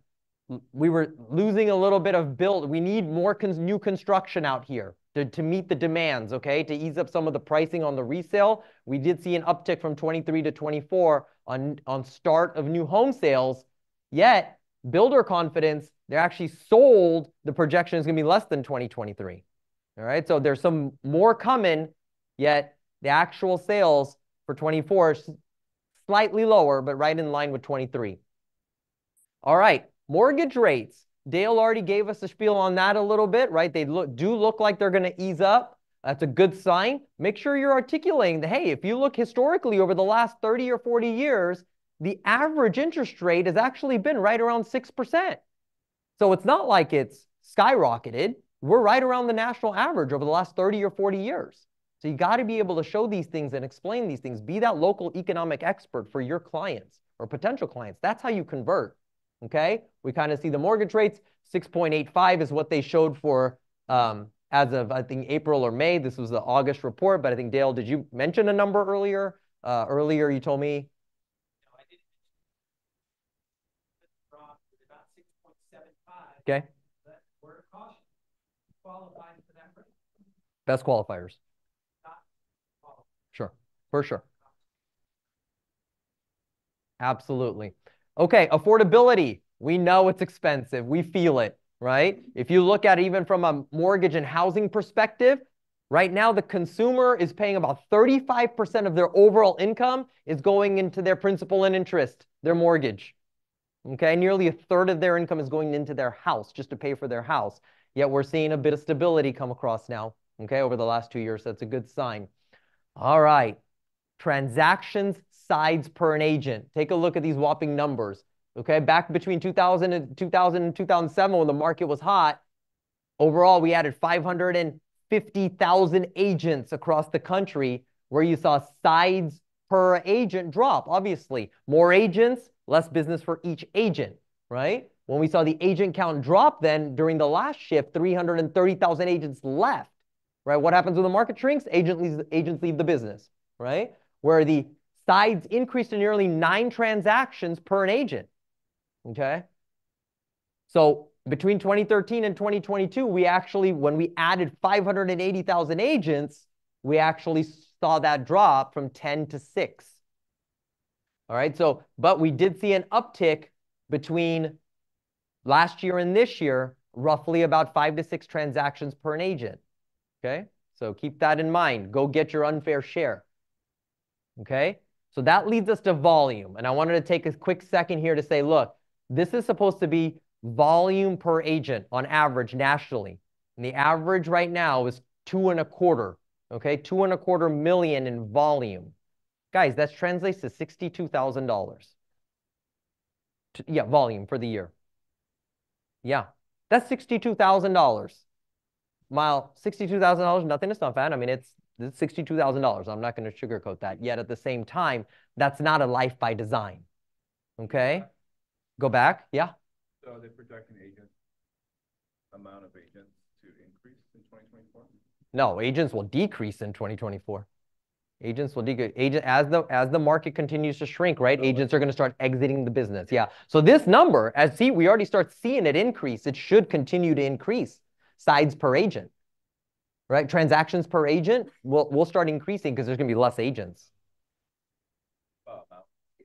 [SPEAKER 1] We were losing a little bit of build. We need more new construction out here to meet the demands, okay, to ease up some of the pricing on the resale. We did see an uptick from 23 to 24 on start of new home sales, yet builder confidence, they're actually sold. The projection is going to be less than 2023. All right, so there's some more coming, yet the actual sales for 24 is slightly lower, but right in line with 23. All right, mortgage rates. Dale already gave us a spiel on that a little bit, right? They do look like they're going to ease up. That's a good sign. Make sure you're articulating that, hey, if you look historically over the last 30 or 40 years, the average interest rate has actually been right around 6%. So it's not like it's skyrocketed. We're right around the national average over the last 30 or 40 years. So you got to be able to show these things and explain these things. Be that local economic expert for your clients or potential clients. That's how you convert. Okay, we kind of see the mortgage rates. 6.85 is what they showed for as of, I think, April or May. This was the August report, but I think, Dale, did you mention a number earlier? Earlier, you told me.
[SPEAKER 11] No, I didn't. Drop about 6.75.
[SPEAKER 1] Okay.
[SPEAKER 11] But word of caution, qualifying for that rate.
[SPEAKER 1] Best qualifiers. Sure, for sure. Absolutely. Okay, affordability. We know it's expensive. We feel it, right? If you look at it even from a mortgage and housing perspective, right now the consumer is paying about 35% of their overall income is going into their principal and interest, their mortgage. Okay, nearly a third of their income is going into their house just to pay for their house. Yet we're seeing a bit of stability come across now, okay, over the last 2 years. That's a good sign. All right, transactions sides per an agent. Take a look at these whopping numbers. Okay, back between 2000 and 2007 when the market was hot, overall we added 550,000 agents across the country, where you saw sides per agent drop. Obviously, more agents, less business for each agent, right? When we saw the agent count drop then during the last shift, 330,000 agents left, right? What happens when the market shrinks? Agents leave the business, right? Where the sides increased to nearly 9 transactions per an agent, okay? So between 2013 and 2022, we actually, when we added 580,000 agents, we actually saw that drop from 10 to 6. All right, so, but we did see an uptick between last year and this year, roughly about 5 to 6 transactions per an agent, okay? So keep that in mind. Go get your unfair share, okay? So that leads us to volume. And I wanted to take a quick second here to say, look, this is supposed to be volume per agent on average nationally. And the average right now is 2.25, okay? 2.25 million in volume. Guys, that translates to $62,000. Yeah, volume for the year. Yeah, that's $62,000. Mile, $62,000, nothing to snuff at. I mean, it's $62,000. I'm not going to sugarcoat that. Yet at the same time, that's not a life by design. Okay? Go back. Yeah.
[SPEAKER 17] So they project an amount of agents to increase in 2024?
[SPEAKER 1] No, agents will decrease in 2024. Agents will decrease. As the market continues to shrink, right? Agents are going to start exiting the business. Yeah. So this number, we already start seeing it increase. It should continue to increase. Sides per agent, right? Transactions per agent will start increasing because there's going to be less agents.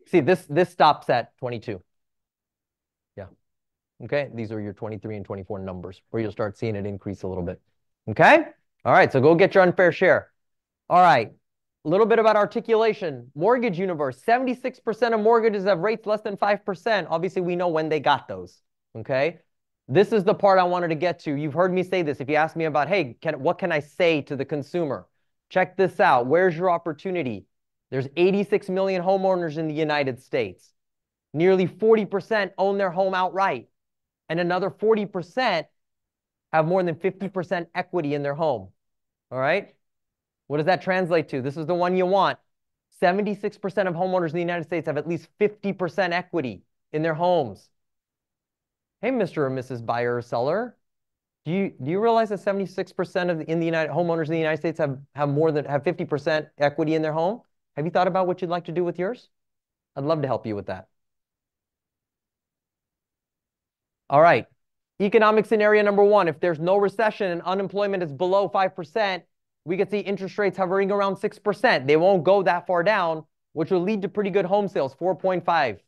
[SPEAKER 1] See, this stops at 22. Yeah. Okay. These are your 23 and 24 numbers where you'll start seeing it increase a little bit. Okay. All right. So go get your unfair share. All right. A little bit about articulation. Mortgage universe. 76% of mortgages have rates less than 5%. Obviously, we know when they got those. Okay. This is the part I wanted to get to. You've heard me say this. If you ask me about, hey, what can I say to the consumer? Check this out. Where's your opportunity? There's 86 million homeowners in the United States. Nearly 40% own their home outright. And another 40% have more than 50% equity in their home. All right? What does that translate to? This is the one you want. 76% of homeowners in the United States have at least 50% equity in their homes. Hey, Mr. or Mrs. Buyer or seller, do you realize that 76% of homeowners in the United States have 50% equity in their home? Have you thought about what you'd like to do with yours? I'd love to help you with that. All right. Economic scenario number one, if there's no recession and unemployment is below 5%, we could see interest rates hovering around 6%. They won't go that far down, which will lead to pretty good home sales, 4.5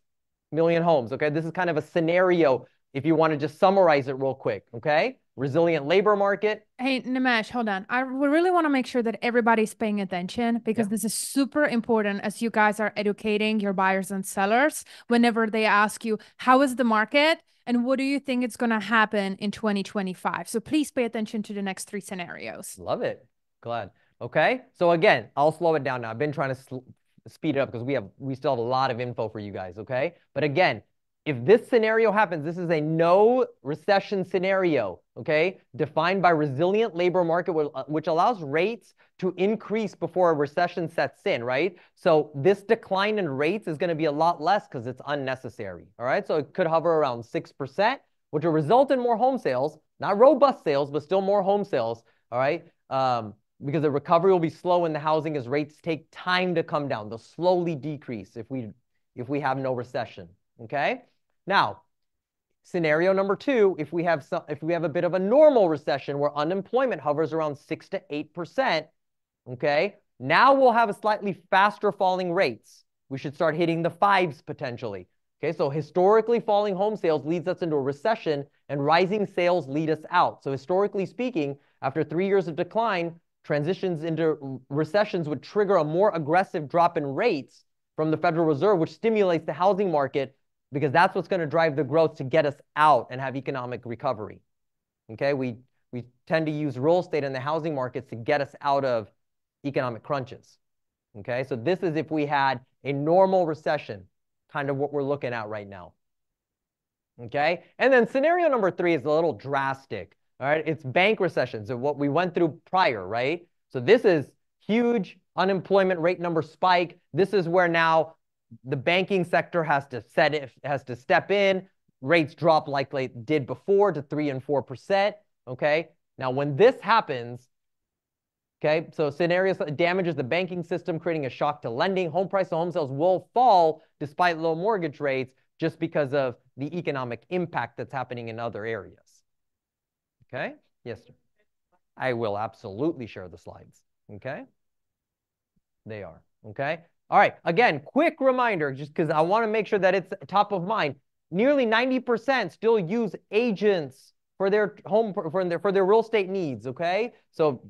[SPEAKER 1] million homes, okay? This is kind of a scenario if you want to just summarize it real quick, okay? Resilient labor market.
[SPEAKER 2] Hey, Nimesh, hold on. I really want to make sure that everybody's paying attention because this is super important as you guys are educating your buyers and sellers whenever they ask you, how is the market? And what do you think it's going to happen in 2025? So please pay attention to the next three scenarios.
[SPEAKER 1] Love it. Glad. Okay. So again, I'll slow it down now. I've been trying to speed it up because we still have a lot of info for you guys. Okay. But again, if this scenario happens, this is a no recession scenario, okay, defined by resilient labor market, which allows rates to increase before a recession sets in, right? So this decline in rates is going to be a lot less because it's unnecessary, all right? So it could hover around 6%, which will result in more home sales, not robust sales, but still more home sales, all right? Because the recovery will be slow in the housing as rates take time to come down. They'll slowly decrease if we have no recession, okay? Now, scenario number two, if we have a bit of a normal recession where unemployment hovers around 6 to 8%, okay, now we'll have a slightly faster falling rates. We should start hitting the 5s potentially. Okay, so historically falling home sales leads us into a recession and rising sales lead us out. So historically speaking, after 3 years of decline, transitions into recessions would trigger a more aggressive drop in rates from the Federal Reserve, which stimulates the housing market because that's what's going to drive the growth to get us out and have economic recovery. Okay, we tend to use real estate in the housing markets to get us out of economic crunches. Okay, so this is if we had a normal recession, kind of what we're looking at right now. Okay, and then scenario number three is a little drastic. All right, it's bank recessions of what we went through prior, right? So this is huge unemployment rate number spike. This is where now the banking sector has to step in. Rates drop like they did before to 3 and 4%. Okay. Now, when this happens, okay, so scenarios damages the banking system, creating a shock to lending. Home price and home sales will fall despite low mortgage rates just because of the economic impact that's happening in other areas. Okay. Yes, sir. I will absolutely share the slides. Okay. They are. Okay. All right, again, quick reminder, just because I want to make sure that it's top of mind. Nearly 90% still use agents for their for their real estate needs, okay? So,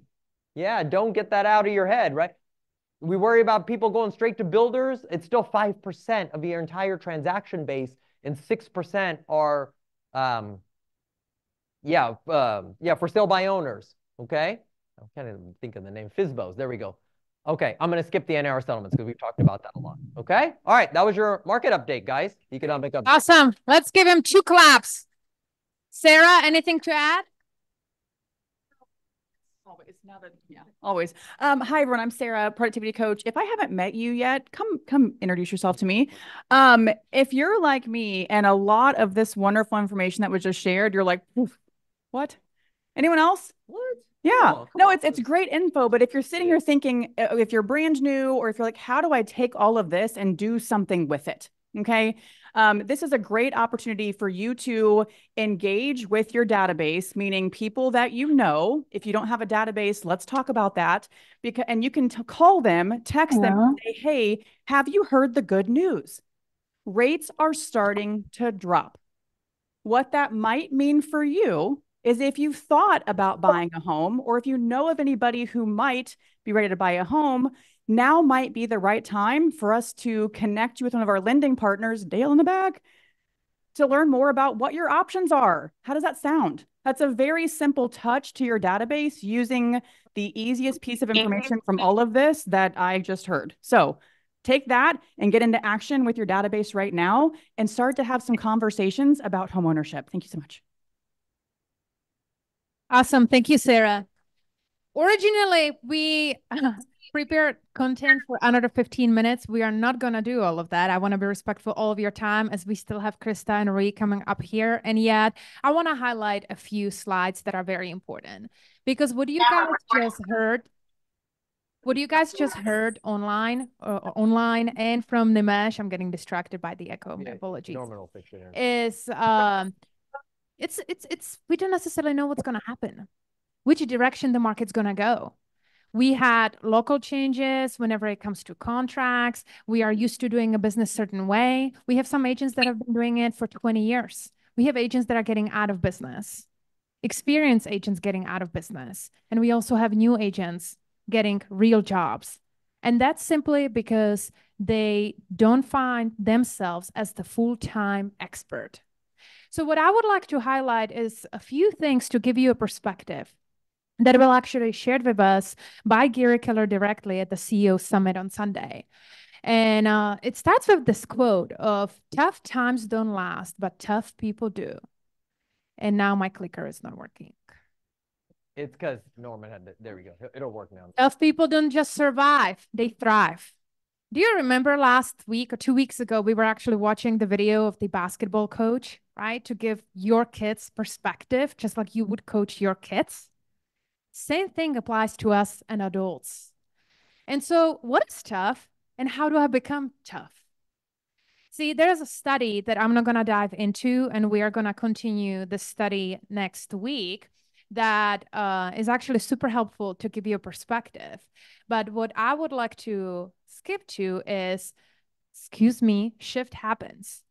[SPEAKER 1] yeah, don't get that out of your head, right? We worry about people going straight to builders. It's still 5% of your entire transaction base, and 6% are, for sale by owners, okay? I'm kind of thinking the name, FSBOs, there we go. Okay, I'm going to skip the NAR settlements because we've talked about that a lot. Okay? All right, that was your market update, guys. Economic update.
[SPEAKER 2] Awesome. Let's give him 2 claps. Sarah, anything to add?
[SPEAKER 18] Always. Always. Hi, everyone. I'm Sarah, productivity coach. If I haven't met you yet, come introduce yourself to me. If you're like me and a lot of this wonderful information that was just shared, you're like, what? Anyone else? What? Yeah, no, it's great info. But if you're sitting here thinking, if you're brand new, or if you're like, how do I take all of this and do something with it? Okay. This is a great opportunity for you to engage with your database, meaning people that you know. If you don't have a database, let's talk about that. And you can call them, text them, and say, hey, have you heard the good news? Rates are starting to drop. What that might mean for you is if you've thought about buying a home, or if you know of anybody who might be ready to buy a home, now might be the right time for us to connect you with one of our lending partners, Dale in the back, to learn more about what your options are. How does that sound? That's a very simple touch to your database using the easiest piece of information from all of this that I just heard. So take that and get into action with your database right now and start to have some conversations about homeownership. Thank you so much.
[SPEAKER 2] Awesome. Thank you, Sarah. Originally, we prepared content for another 15 minutes. We are not going to do all of that. I want to be respectful of all of your time as we still have Krista and Ree coming up here. And yet I want to highlight a few slides that are very important because what you guys just heard online and from Nimesh, I'm getting distracted by the echo. My apologies. Is we don't necessarily know what's going to happen, which direction the market's going to go. We had local changes whenever it comes to contracts. We are used to doing a business a certain way. We have some agents that have been doing it for 20 years. We have agents that are getting out of business, experienced agents getting out of business. And we also have new agents getting real jobs. And that's simply because they don't find themselves as the full-time expert. So what I would like to highlight is a few things to give you a perspective that will actually shared with us by Gary Keller directly at the CEO Summit on Sunday. And it starts with this quote of tough times don't last, but tough people do. And now my clicker is not working.
[SPEAKER 1] It's because Norman had there we go. It'll work now.
[SPEAKER 2] Tough people don't just survive, they thrive. Do you remember last week or 2 weeks ago, we were actually watching the video of the basketball coach, right? To give your kids perspective, just like you would coach your kids. Same thing applies to us and adults. And so what is tough and how do I become tough? See, there's a study that I'm not going to dive into, and we are going to continue the study next week that is actually super helpful to give you a perspective. But what I would like to skip to is, shift happens.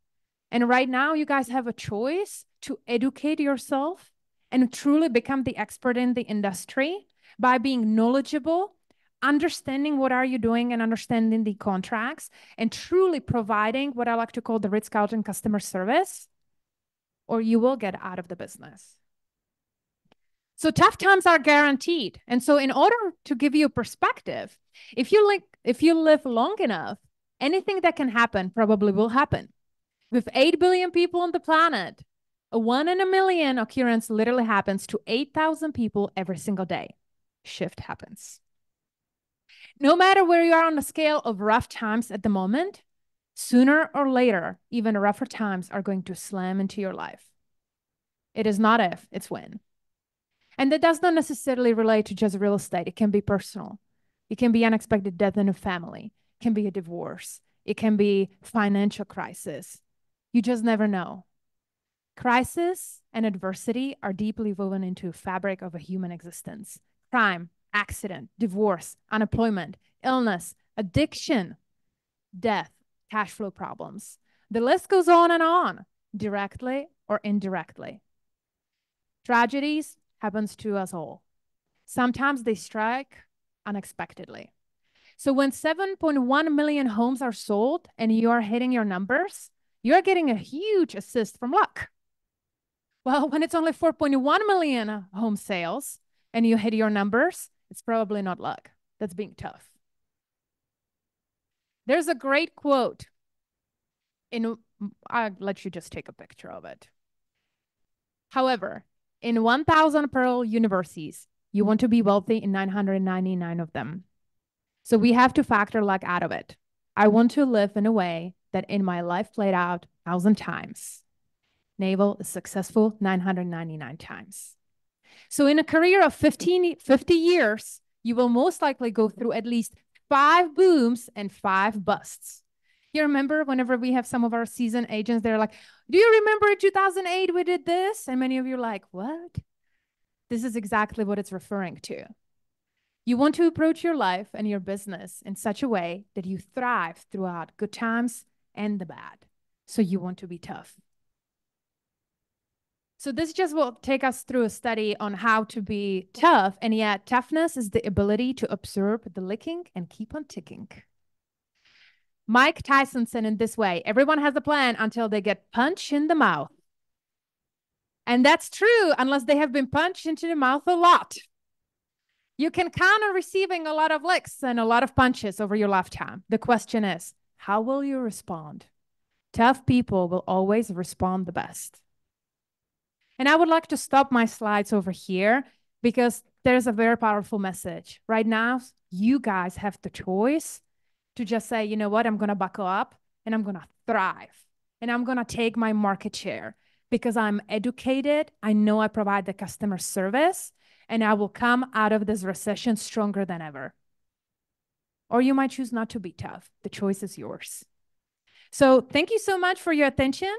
[SPEAKER 2] And right now you guys have a choice to educate yourself and truly become the expert in the industry by being knowledgeable, understanding what are you doing and understanding the contracts, and truly providing what I like to call the Ritz-Carlton customer service, or you will get out of the business. So tough times are guaranteed. And so in order to give you a perspective, if you live long enough, anything that can happen probably will happen. With 8 billion people on the planet, a 1 in a million occurrence literally happens to 8,000 people every single day. Shift happens. No matter where you are on the scale of rough times at the moment, sooner or later, even rougher times are going to slam into your life. It is not if, it's when. And that does not necessarily relate to just real estate. It can be personal. It can be unexpected death in a family. It can be a divorce. It can be financial crisis. You just never know. Crisis and adversity are deeply woven into the fabric of a human existence. Crime, accident, divorce, unemployment, illness, addiction, death, cash flow problems. The list goes on, directly or indirectly. Tragedies happens to us all. Sometimes they strike unexpectedly. So when 7.1 million homes are sold and you are hitting your numbers, you're getting a huge assist from luck. Well, when it's only 4.1 million home sales and you hit your numbers, it's probably not luck. That's being tough. There's a great quote I'll let you just take a picture of it. However, in 1,000 Pearl universities, you want to be wealthy in 999 of them. So we have to factor luck out of it. I want to live in a way that in my life played out 1,000 times. Naval is successful 999 times. So in a career of 50 years, you will most likely go through at least 5 booms and 5 busts. You remember whenever we have some of our seasoned agents, they're like, do you remember in 2008 we did this? And many of you are like, what? This is exactly what it's referring to. You want to approach your life and your business in such a way that you thrive throughout good times and the bad. So you want to be tough. So this just will take us through a study on how to be tough. And yet toughness is the ability to observe the licking and keep on ticking. Mike Tyson said in this way, everyone has a plan until they get punched in the mouth. And that's true unless they have been punched into the mouth a lot. You can count on receiving a lot of licks and a lot of punches over your lifetime. The question is, how will you respond? Tough people will always respond the best. And I would like to stop my slides over here because there's a very powerful message. Right now, You guys have the choice to just say, you know what, I'm going to buckle up and I'm going to thrive and I'm going to take my market share because I'm educated. I know I provide the customer service and I will come out of this recession stronger than ever. Or you might choose not to be tough. The choice is yours. So thank you so much for your attention.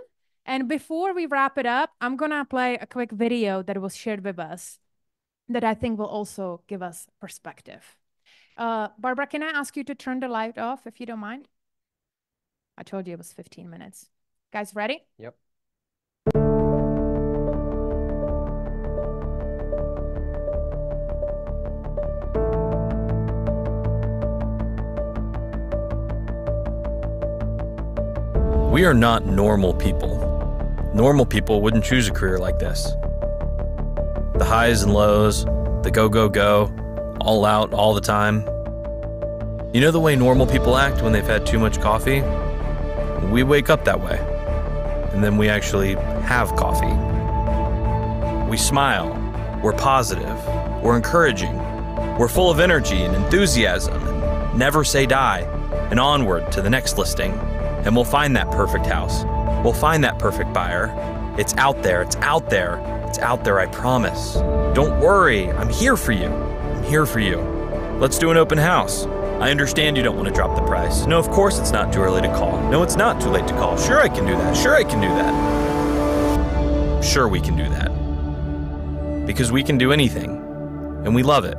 [SPEAKER 2] And before we wrap it up, I'm going to play a quick video that was shared with us that I think will also give us perspective. Barbara, can I ask you to turn the light off if you don't mind? I told you it was 15 minutes. Guys, ready?
[SPEAKER 1] Yep.
[SPEAKER 19] We are not normal people. Normal people wouldn't choose a career like this. The highs and lows, the go, go, go, all out, all the time. You know the way normal people act when they've had too much coffee? We wake up that way. And then we actually have coffee. We smile. We're positive. We're encouraging. We're full of energy and enthusiasm and never say die and onward to the next listing. And we'll find that perfect house. We'll find that perfect buyer. It's out there. It's out there. It's out there, I promise. Don't worry. I'm here for you. I'm here for you. Let's do an open house. I understand you don't want to drop the price. No, of course it's not too early to call. No, it's not too late to call. Sure, I can do that. Sure, I can do that. Sure, we can do that. Because we can do anything. And we love it.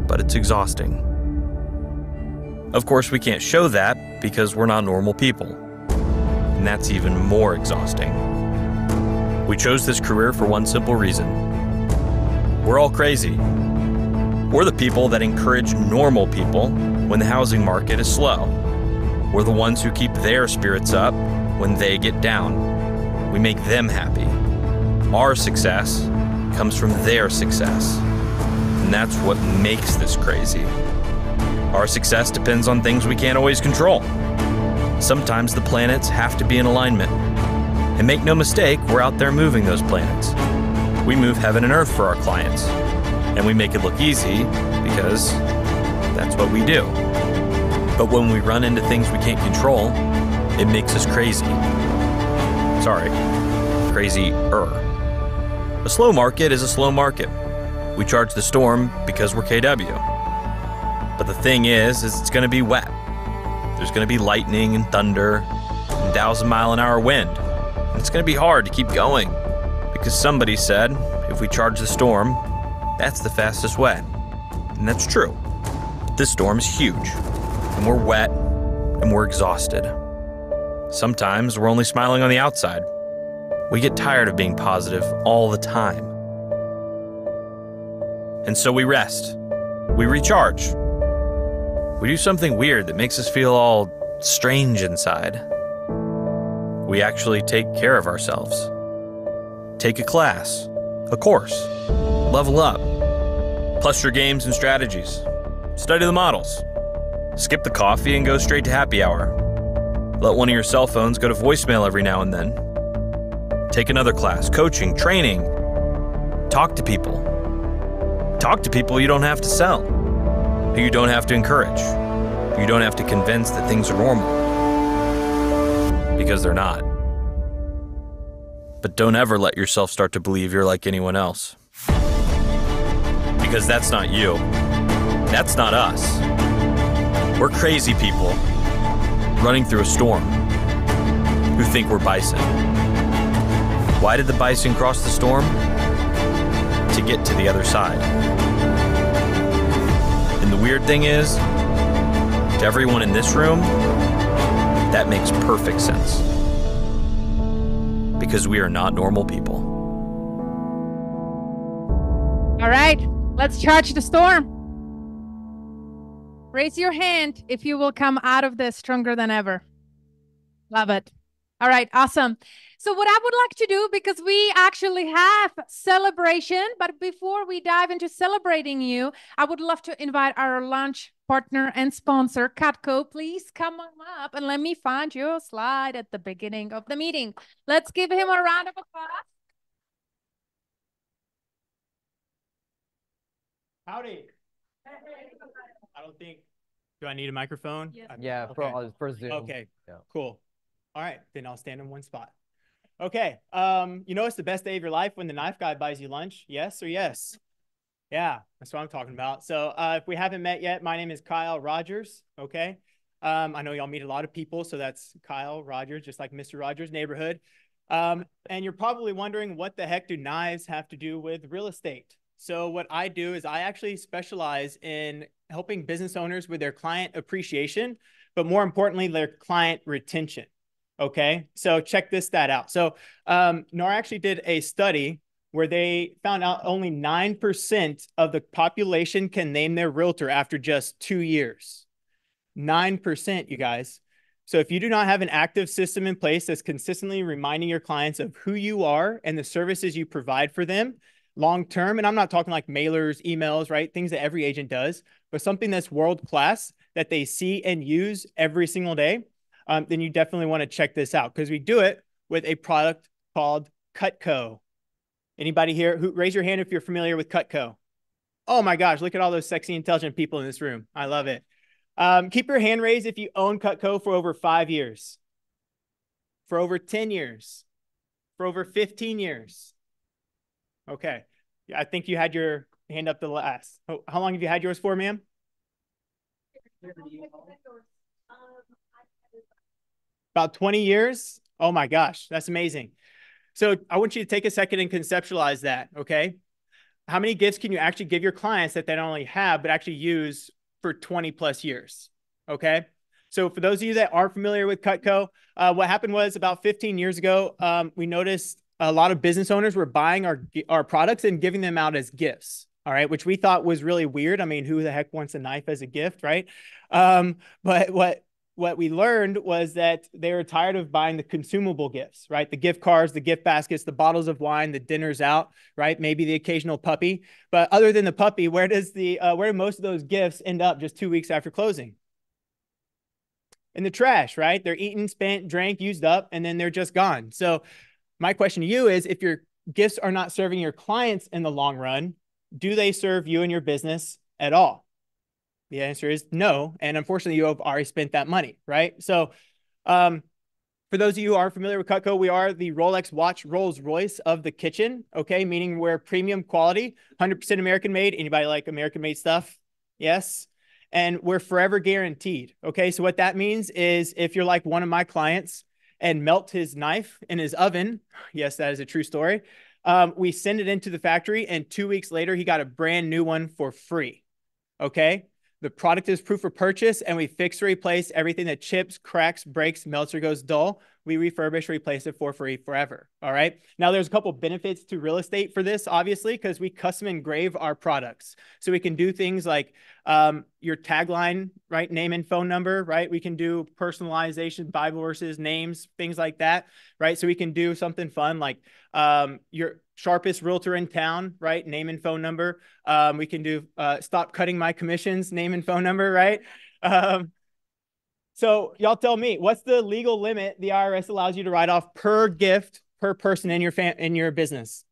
[SPEAKER 19] But it's exhausting. Of course, we can't show that because we're not normal people. And that's even more exhausting. We chose this career for one simple reason. We're all crazy. We're the people that encourage normal people when the housing market is slow. We're the ones who keep their spirits up when they get down. We make them happy. Our success comes from their success. And that's what makes this crazy. Our success depends on things we can't always control. Sometimes the planets have to be in alignment. And make no mistake, we're out there moving those planets. We move heaven and earth for our clients. And we make it look easy because that's what we do. But when we run into things we can't control, it makes us crazy. Sorry, crazy-er. A slow market is a slow market. We charge the storm because we're KW. But the thing is it's going to be wet. There's going to be lightning and thunder and 1,000-mile-an-hour wind. And it's going to be hard to keep going because somebody said if we charge the storm, that's the fastest way. And that's true. But this storm is huge, and we're wet, and we're exhausted. Sometimes we're only smiling on the outside. We get tired of being positive all the time. And so we rest. We recharge. We do something weird that makes us feel all strange inside. We actually take care of ourselves. Take a class, a course, level up, plus your games and strategies, study the models, skip the coffee and go straight to happy hour. Let one of your cell phones go to voicemail every now and then. Take another class, coaching, training. Talk to people. Talk to people you don't have to sell, who you don't have to encourage, who you don't have to convince that things are normal. Because they're not. But don't ever let yourself start to believe you're like anyone else. Because that's not you. That's not us. We're crazy people running through a storm who think we're bison. Why did the bison cross the storm? To get to the other side. And the weird thing is, to everyone in this room, that makes perfect sense. Because we are not normal people.
[SPEAKER 2] All right, let's charge the storm. Raise your hand if you will come out of this stronger than ever. Love it. All right, awesome. So what I would like to do, because we actually have celebration, but before we dive into celebrating you, I would love to invite our launch partner and sponsor, Cutco. Please come on up and let me find your slide at the beginning of the meeting. Let's give him a round of applause.
[SPEAKER 11] Howdy.
[SPEAKER 20] I don't think, do I need a microphone?
[SPEAKER 1] Yeah, for Zoom.
[SPEAKER 20] Okay,
[SPEAKER 1] Yeah.
[SPEAKER 20] cool. All right, then I'll stand in one spot. Okay, you know it's the best day of your life when the knife guy buys you lunch? Yes or yes? Yeah, that's what I'm talking about. So if we haven't met yet, my name is Kyle Rogers, okay? I know y'all meet a lot of people, so that's Kyle Rogers, just like Mr. Rogers' neighborhood. And you're probably wondering, what the heck do knives have to do with real estate? So what I do is I actually specialize in helping business owners with their client appreciation, but more importantly, their client retention. Okay, so check this stat out. So NAR actually did a study where they found out only 9% of the population can name their realtor after just 2 years. 9%, you guys. So if you do not have an active system in place that's consistently reminding your clients of who you are and the services you provide for them long-term, and I'm not talking like mailers, emails, right? Things that every agent does, but something that's world-class that they see and use every single day, then you definitely want to check this out, because we do it with a product called Cutco. Anybody here? Raise your hand if you're familiar with Cutco. Oh my gosh, look at all those sexy, intelligent people in this room. I love it. Keep your hand raised if you own Cutco for over 5 years, for over 10 years, for over 15 years. Okay. Yeah, I think you had your hand up the last. Oh, how long have you had yours for, ma'am? About 20 years? Oh my gosh, that's amazing. So I want you to take a second and conceptualize that, okay? How many gifts can you actually give your clients that they not only have, but actually use for 20 plus years, okay? So for those of you that aren't familiar with Cutco, what happened was about 15 years ago, we noticed a lot of business owners were buying our products and giving them out as gifts, all right, which we thought was really weird. I mean, who the heck wants a knife as a gift, right? But what we learned was that they were tired of buying the consumable gifts, right? The gift cards, the gift baskets, the bottles of wine, the dinners out, right? Maybe the occasional puppy. But other than the puppy, where do most of those gifts end up just 2 weeks after closing? In the trash, right? They're eaten, spent, drank, used up, and then they're just gone. So my question to you is, if your gifts are not serving your clients in the long run, do they serve you and your business at all? The answer is no. And unfortunately, you have already spent that money, right? So for those of you who aren't familiar with Cutco, we are the Rolex watch Rolls Royce of the kitchen, okay? Meaning we're premium quality, 100% American made. Anybody like American made stuff? Yes. And we're forever guaranteed, okay? So what that means is, if you're like one of my clients and melt his knife in his oven, yes, that is a true story, we send it into the factory, and 2 weeks later, he got a brand new one for free, okay? The product is proof of purchase, and we fix or replace everything that chips, cracks, breaks, melts, or goes dull. We refurbish, replace it for free forever. All right. Now, there's a couple benefits to real estate for this, obviously, because we custom engrave our products. So we can do things like your tagline, right? Name and phone number, right? We can do personalization, Bible verses, names, things like that, right? So we can do something fun like your sharpest realtor in town, right? Name and phone number. We can do stop cutting my commissions, name and phone number, right? So y'all tell me, what's the legal limit the IRS allows you to write off per gift per person in your business?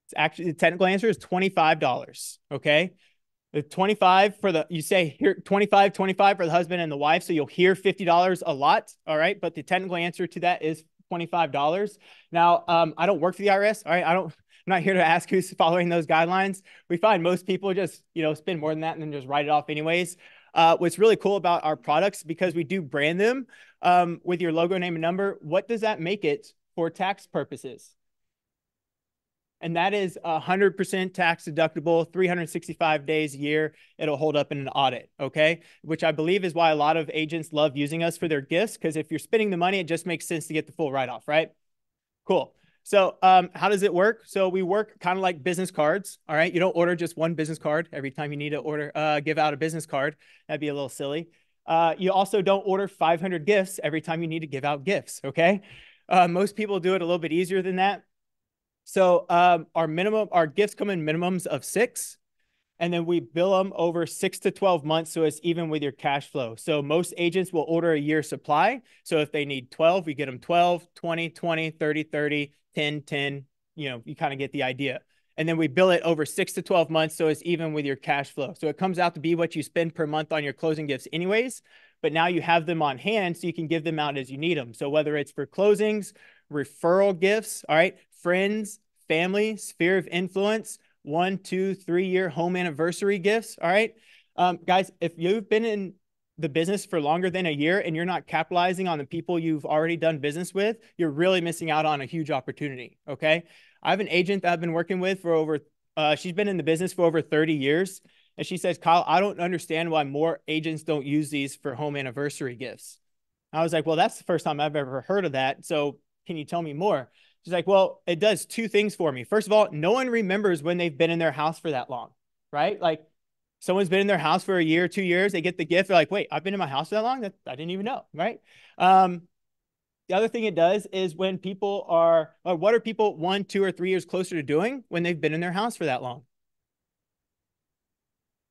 [SPEAKER 20] It's actually, the technical answer is $25. Okay. The 25 for the, you say here, 25 for the husband and the wife. So you'll hear $50 a lot. All right. But the technical answer to that is $25. Now, I don't work for the IRS. All right. I'm not here to ask who's following those guidelines. We find most people just, spend more than that and then just write it off anyways. What's really cool about our products, because we do brand them with your logo, name, and number, what does that make it for tax purposes? And that is 100% tax deductible, 365 days a year. It'll hold up in an audit, okay? Which I believe is why a lot of agents love using us for their gifts, because if you're spending the money, it just makes sense to get the full write-off, right? Cool. So how does it work? So we work kind of like business cards, all right? You don't order just one business card every time you need to give out a business card. That'd be a little silly. You also don't order 500 gifts every time you need to give out gifts, okay? Most people do it a little bit easier than that. So our gifts come in minimums of 6, and then we bill them over 6 to 12 months, so it's even with your cash flow. So most agents will order a year's supply. So if they need 12, we get them 12, 20, 20, 30, 30, 10, 10, you kind of get the idea. And then we bill it over 6 to 12 months. So it's even with your cash flow. So it comes out to be what you spend per month on your closing gifts anyways, but now you have them on hand so you can give them out as you need them. So whether it's for closings, referral gifts, all right, friends, family, sphere of influence, 1, 2, 3 year home anniversary gifts. All right. Guys, if you've been in the business for longer than a year and you're not capitalizing on the people you've already done business with, you're really missing out on a huge opportunity. Okay. I have an agent that I've been working with for over, she's been in the business for over 30 years. And she says, Kyle, I don't understand why more agents don't use these for home anniversary gifts. I was like, well, that's the first time I've ever heard of that. So can you tell me more? She's like, well, it does 2 things for me. First of all, no one remembers when they've been in their house for that long, right? Like someone's been in their house for a year, 2 years, they get the gift. They're like, wait, I've been in my house for that long? I didn't even know, right? The other thing it does is when people are, or what are people 1, 2, or 3 years closer to doing when they've been in their house for that long?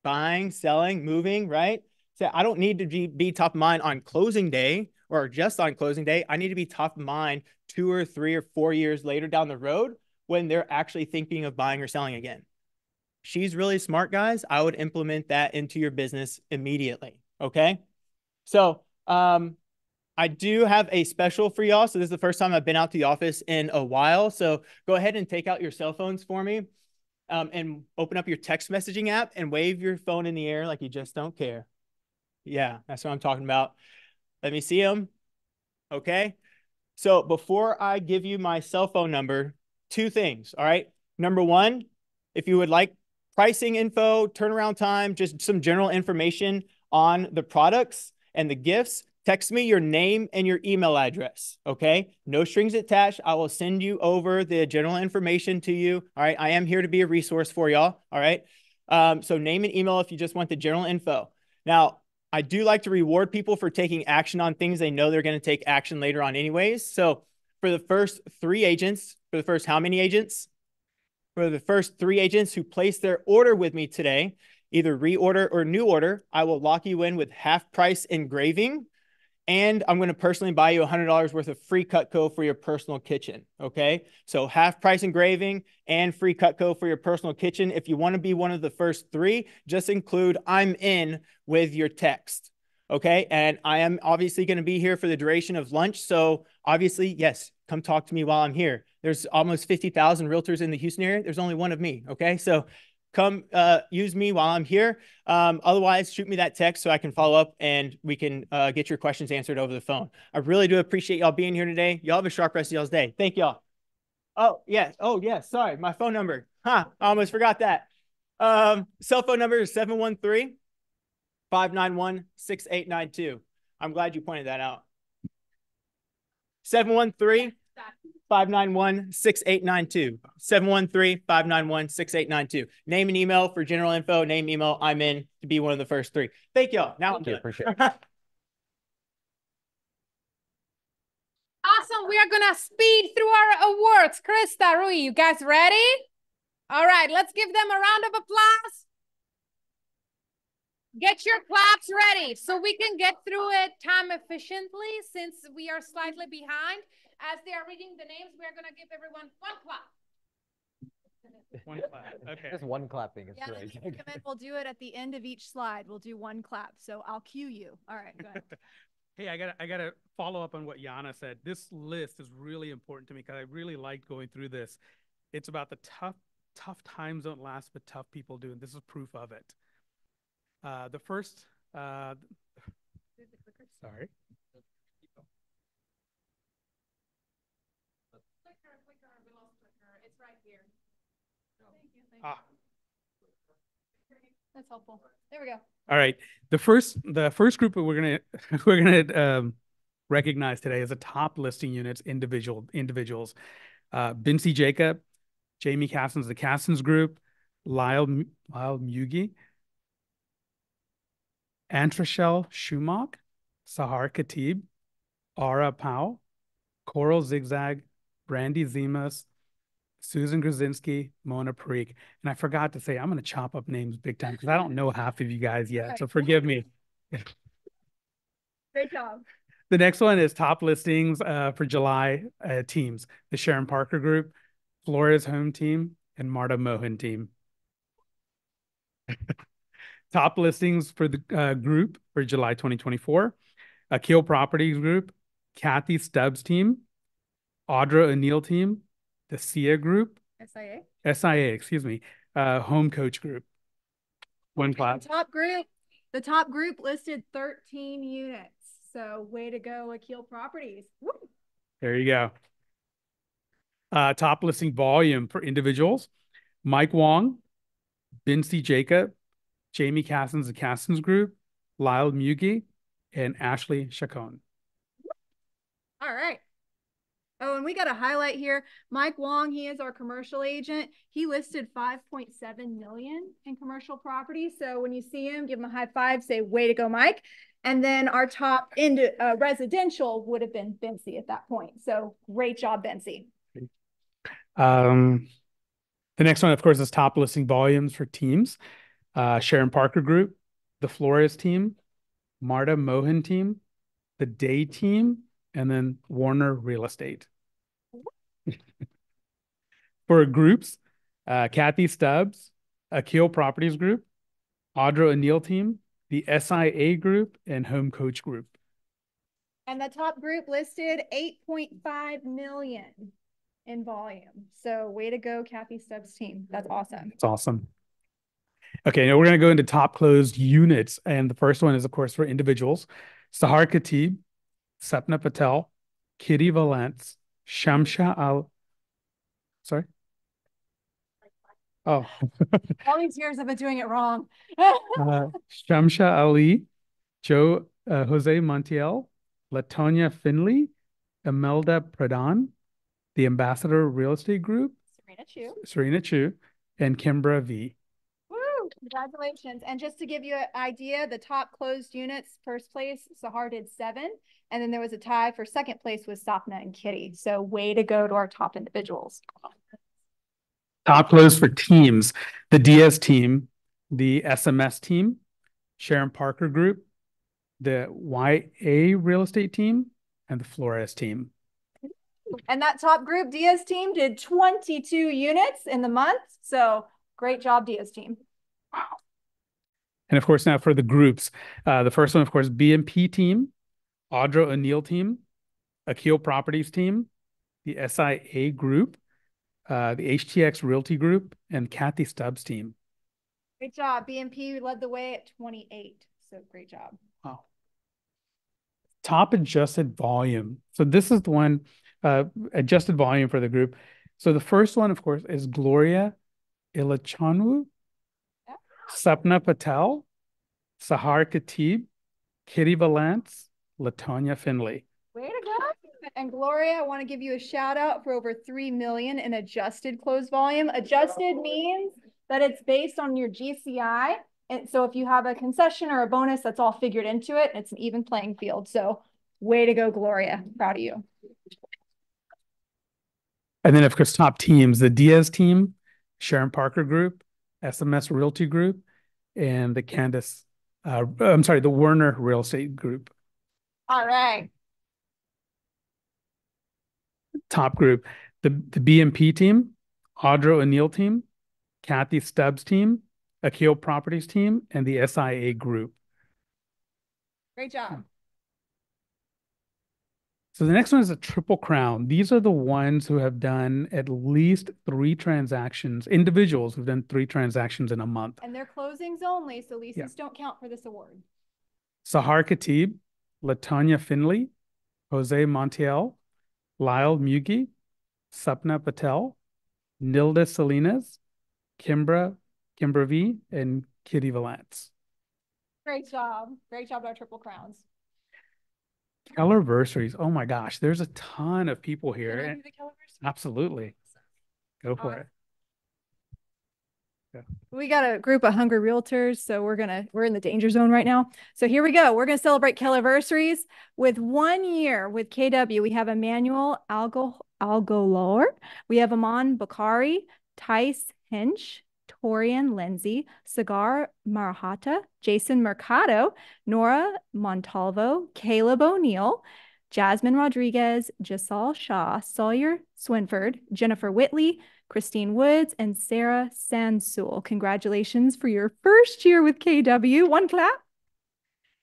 [SPEAKER 20] Buying, selling, moving, right? So I don't need to be top of mind on closing day or just on closing day. I need to be top of mind 2 or 3 or 4 years later down the road when they're actually thinking of buying or selling again. She's really smart, guys. I would implement that into your business immediately. Okay. So, I do have a special for y'all. So this is the first time I've been out to the office in a while. So go ahead and take out your cell phones for me. And open up your text messaging app and wave your phone in the air like you just don't care. Yeah, that's what I'm talking about. Let me see them. Okay. So before I give you my cell phone number, 2 things. All right. Number 1, if you would like pricing info, turnaround time, just some general information on the products and the gifts, text me your name and your email address, okay? No strings attached. I will send you over the general information to you, all right? I am here to be a resource for y'all, all right? So name and email if you just want the general info. Now, I do like to reward people for taking action on things they know they're going to take action later on anyways. So for the first 3 agents, for the first how many agents? For the first 3 agents who place their order with me today, either reorder or new order, I will lock you in with half price engraving. And I'm going to personally buy you $100 worth of free Cutco for your personal kitchen. Okay. So half price engraving and free Cutco for your personal kitchen. If you want to be one of the first 3, just include I'm in with your text. Okay. And I am obviously going to be here for the duration of lunch. So obviously, yes, come talk to me while I'm here. There's almost 50,000 realtors in the Houston area. There's only one of me. Okay. So come use me while I'm here. Otherwise, shoot me that text so I can follow up and we can get your questions answered over the phone. I really do appreciate y'all being here today. Y'all have a sharp rest of y'all's day. Thank y'all. Oh, yes. Oh, yes. Sorry. My phone number. I almost forgot that. Cell phone number is 713-591-6892. I'm glad you pointed that out. 713-591-6892. 713-591-6892. Name and email for general info. Name, email. I'm in to be one of the first 3. Thank y'all. Now I'm done.
[SPEAKER 1] Appreciate it.
[SPEAKER 2] Awesome. We are going to speed through our awards. Krista, Rui, you guys ready? All right. Let's give them a round of applause. Get your claps ready so we can get through it time efficiently since we are slightly behind. As they are reading the names, we are going to give everyone 1 clap.
[SPEAKER 1] 1 clap. Okay. Just 1 clapping is great.
[SPEAKER 5] We'll do it at the end of each slide. We'll do 1 clap. So I'll cue you. All right, go ahead.
[SPEAKER 21] Hey, I gotta follow up on what Yana said. This list is really important to me because I really liked going through this. It's about the tough times don't last, but tough people do, and this is proof of it. The first, sorry.
[SPEAKER 2] It's right here. That's helpful. There we go.
[SPEAKER 21] All right. The first group that we're gonna recognize today is the top listing units individuals. Bincy Jacob, Jamie Cassins, the Cassins Group, Lyle Mugi, Antrashel Shumak, Sahar Khatib, Ara Pau, Coral Zigzag, Brandy Zimas, Susan Grzinski, Mona Parikh. And I forgot to say, I'm going to chop up names big time because I don't know half of you guys yet. So forgive me.
[SPEAKER 2] Great job.
[SPEAKER 21] The next one is top listings for July teams. The Sharon Parker Group, Flores Home Team, and Marta Mohan team. Top listings for the group for July 2024. Akil Properties Group, Kathy Stubbs team, Audra O'Neill team, the SIA Group, SIA, excuse me, Home Coach Group. One class.
[SPEAKER 5] The top group listed 13 units. So way to go, Akil Properties. Woo!
[SPEAKER 21] There you go. Top listing volume for individuals: Mike Wong, Bincy Jacob, Jamie Cassins of Cassins Group, Lyle Mugi, and Ashley Chacon.
[SPEAKER 5] All right. Oh, and we got a highlight here. Mike Wong, he is our commercial agent. He listed 5.7 million in commercial property. So when you see him, give him a high five, say, way to go, Mike. And then our top residential would have been Bincy at that point. So great job, Bincy.
[SPEAKER 21] The next one, of course, is top listing volumes for teams. Sharon Parker Group, the Flores team, Marta Mohan team, the Day team, and then Warner Real Estate. For groups, Kathy Stubbs, Akil Properties Group, Audra O'Neill team, the SIA Group, and Home Coach Group.
[SPEAKER 5] And the top group listed 8.5 million in volume. So way to go, Kathy Stubbs' team. That's awesome.
[SPEAKER 21] It's awesome. Okay, now we're going to go into top closed units. And the first one is, of course, for individuals. Sahar Khatib, Sapna Patel, Kitty Valance, Shamsha Al. Sorry? Oh.
[SPEAKER 5] All these years I've been doing it wrong.
[SPEAKER 21] Shamsha Ali, Joe Jose Montiel, Latonia Finley, Imelda Pradhan, the Ambassador Real Estate Group, Serena Chu, and Kimbra V.
[SPEAKER 5] Woo! Congratulations. And just to give you an idea, the top closed units, first place, Sahar did 7. And then there was a tie for second place with Sapna and Kitty. So way to go to our top individuals.
[SPEAKER 21] Top closed for teams: the Diaz team, the SMS team, Sharon Parker Group, the YA Real Estate team, and the Flores team.
[SPEAKER 5] And that top group, Diaz team, did 22 units in the month. So great job, Diaz team.
[SPEAKER 21] Wow. And of course, now for the groups, the first one, of course, BMP team, Audra O'Neill team, Akil Properties team, the SIA Group, the HTX Realty Group, and Kathy Stubbs team.
[SPEAKER 5] Great job. BMP led the way at 28. So great job.
[SPEAKER 21] Wow. Top adjusted volume. So this is the one, adjusted volume for the group. So the first one, of course, is Gloria Ilachanwu, Sapna Patel, Sahar Khatib, Kitty Valance, Latonia Finley.
[SPEAKER 5] Way to go. And Gloria, I want to give you a shout out for over 3 million in adjusted closed volume. Adjusted means that it's based on your GCI. And so if you have a concession or a bonus, that's all figured into it. It's an even playing field. So way to go, Gloria. Proud of you.
[SPEAKER 21] And then, of course, top teams: the Diaz team, Sharon Parker Group, SMS Realty Group, and the the Werner Real Estate Group.
[SPEAKER 5] All right.
[SPEAKER 21] Top group: the BMP team, Audra O'Neill team, Kathy Stubbs team, Akil Properties team, and the SIA Group.
[SPEAKER 5] Great job.
[SPEAKER 21] So the next one is a triple crown. These are the ones who have done at least 3 transactions, individuals who've done 3 transactions in a month.
[SPEAKER 5] And they're closings only, so leases don't count for this award.
[SPEAKER 21] Sahar Khatib, Latonia Finley, Jose Montiel, Lyle Mugi, Sapna Patel, Nilda Salinas, Kimbra V, and Kitty Valance.
[SPEAKER 5] Great job. Great job, our triple crowns.
[SPEAKER 21] Kellerversaries. Oh my gosh, there's a ton of people here. Absolutely. Go for it. Yeah.
[SPEAKER 5] We got a group of hungry realtors, so we're in the danger zone right now. So here we go. We're gonna celebrate Kellerversaries with 1 year with KW. We have Emmanuel Algolor, we have Aman Bakari, Tice Hinch, Torian Lindsay, Sagar Marhata, Jason Mercado, Nora Montalvo, Caleb O'Neill, Jasmine Rodriguez, Jasal Shaw, Sawyer Swinford, Jennifer Whitley, Christine Woods, and Sarah Sansul. Congratulations for your first year with KW. One clap.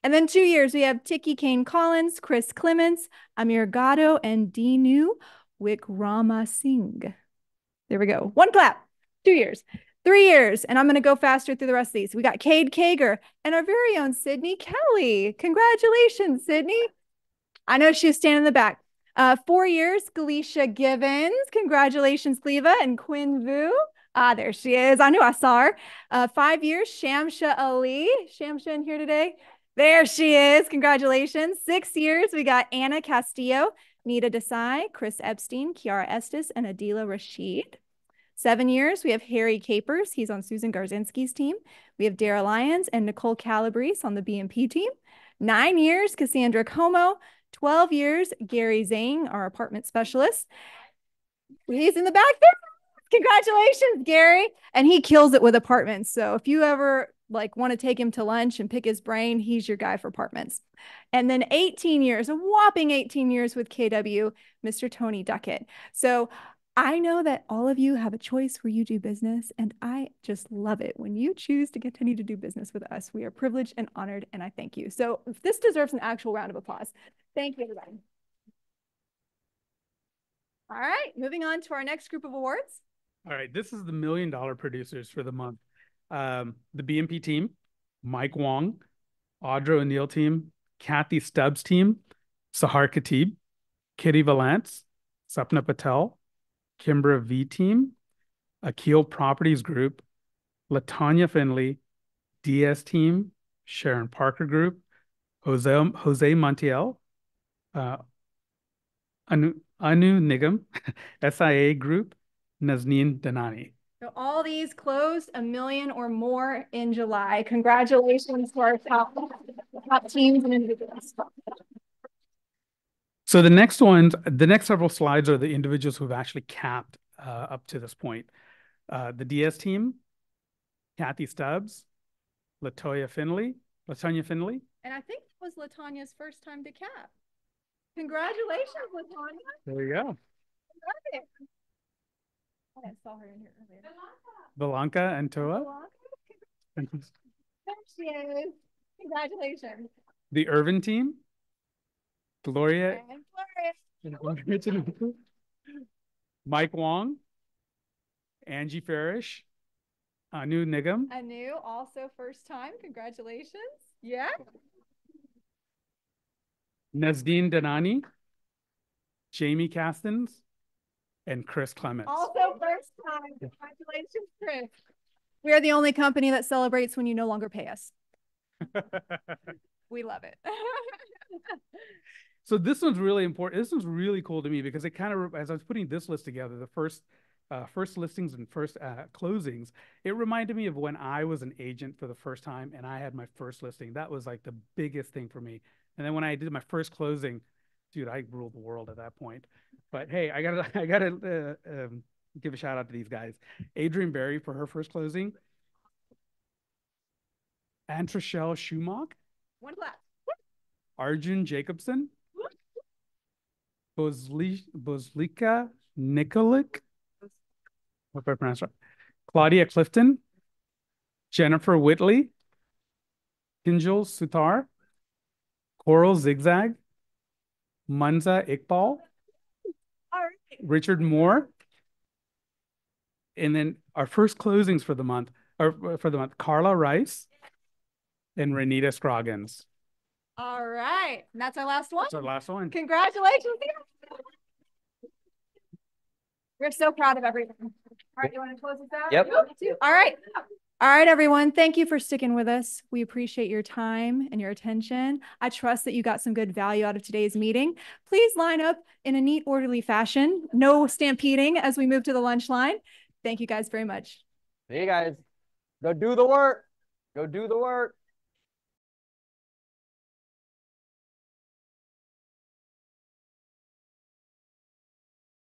[SPEAKER 5] And then 2 years, we have Tiki Kane Collins, Chris Clements, Amir Gatto, and Dinu Wickramasinghe. There we go. One clap. 2 years. 3 years. And I'm going to go faster through the rest of these. We got Cade Kager and our very own Sydney Kelly. Congratulations, Sydney. I know she was standing in the back. 4 years, Galicia Givens. Congratulations, Cleva, and Quinn Vu. Ah, there she is. I knew I saw her. 5 years, Shamsha Ali. Shamsha in here today? There she is. Congratulations. 6 years, we got Anna Castillo, Nita Desai, Chris Epstein, Kiara Estes, and Adila Rashid. 7 years, we have Harry Capers. He's on Susan Garzinski's team. We have Dara Lyons and Nicole Calabrese on the BMP team. 9 years, Cassandra Como. 12 years, Gary Zhang, our apartment specialist. He's in the back there. Congratulations, Gary. And he kills it with apartments. So if you ever want to take him to lunch and pick his brain, he's your guy for apartments. And then 18 years, a whopping 18 years with KW, Mr. Tony Duckett. So I know that all of you have a choice where you do business, and I just love it when you choose to continue to do business with us. We are privileged and honored, and I thank you. So this deserves an actual round of applause. Thank you, everybody. All right, moving on to our next group of awards.
[SPEAKER 21] All right, this is the $1 Million producers for the month. The BMP team, Mike Wong, Audra O'Neill team, Kathy Stubbs team, Sahar Khatib, Kitty Valance, Sapna Patel, Kimbra V team, Akil Properties Group, Latanya Finley, DS team, Sharon Parker Group, Jose Montiel, Anu Nigam, SIA Group, Nazneen Danani.
[SPEAKER 5] So all these closed $1 million or more in July. Congratulations to our top teams and individuals.
[SPEAKER 21] So the next ones, the next several slides are the individuals who've actually capped up to this point. The DS team, Kathy Stubbs, Latanya Finley.
[SPEAKER 5] And I think it was Latanya's first time to cap. Congratulations, Latanya.
[SPEAKER 21] There you go.
[SPEAKER 5] I saw her in here earlier.
[SPEAKER 21] Belanca and Toa.
[SPEAKER 5] There she is. Congratulations.
[SPEAKER 21] The Irvin team, Gloria.
[SPEAKER 5] And Gloria.
[SPEAKER 21] Mike Wong, Angie Farish, Anu Nigam.
[SPEAKER 5] Anu, also first time. Congratulations. Yeah.
[SPEAKER 21] Nazdeen Danani, Jamie Castens, and Chris Clements.
[SPEAKER 5] Also first time. Congratulations, Chris. We are the only company that celebrates when you no longer pay us. We love it.
[SPEAKER 21] So this one's really important. This one's really cool to me because it kind of, as I was putting this list together, the first listings and first closings, it reminded me of when I was an agent for the first time and I had my first listing. That was like the biggest thing for me. And then when I did my first closing, dude, I ruled the world at that point. But hey, I gotta give a shout out to these guys. Adrienne Berry for her first closing. Antrashelle Schumacher.
[SPEAKER 5] One clap.
[SPEAKER 21] Arjun Jacobson. Bozlika Nikolic. Hope I pronounced right. Claudia Clifton. Jennifer Whitley. Kinjal Sutar. Coral Zigzag. Munza Iqbal. Richard Moore. And then our first closings for the month, Carla Rice and Renita Scroggins.
[SPEAKER 5] All right. And that's our last one.
[SPEAKER 21] That's our last one.
[SPEAKER 5] Congratulations. We're so proud of everyone. All right, you want to close this out?
[SPEAKER 1] Yep.
[SPEAKER 5] All right. All right, everyone. Thank you for sticking with us. We appreciate your time and your attention. I trust that you got some good value out of today's meeting. Please line up in a neat, orderly fashion. No stampeding as we move to the lunch line. Thank you guys very much.
[SPEAKER 1] See you guys. Go do the work. Go do the work.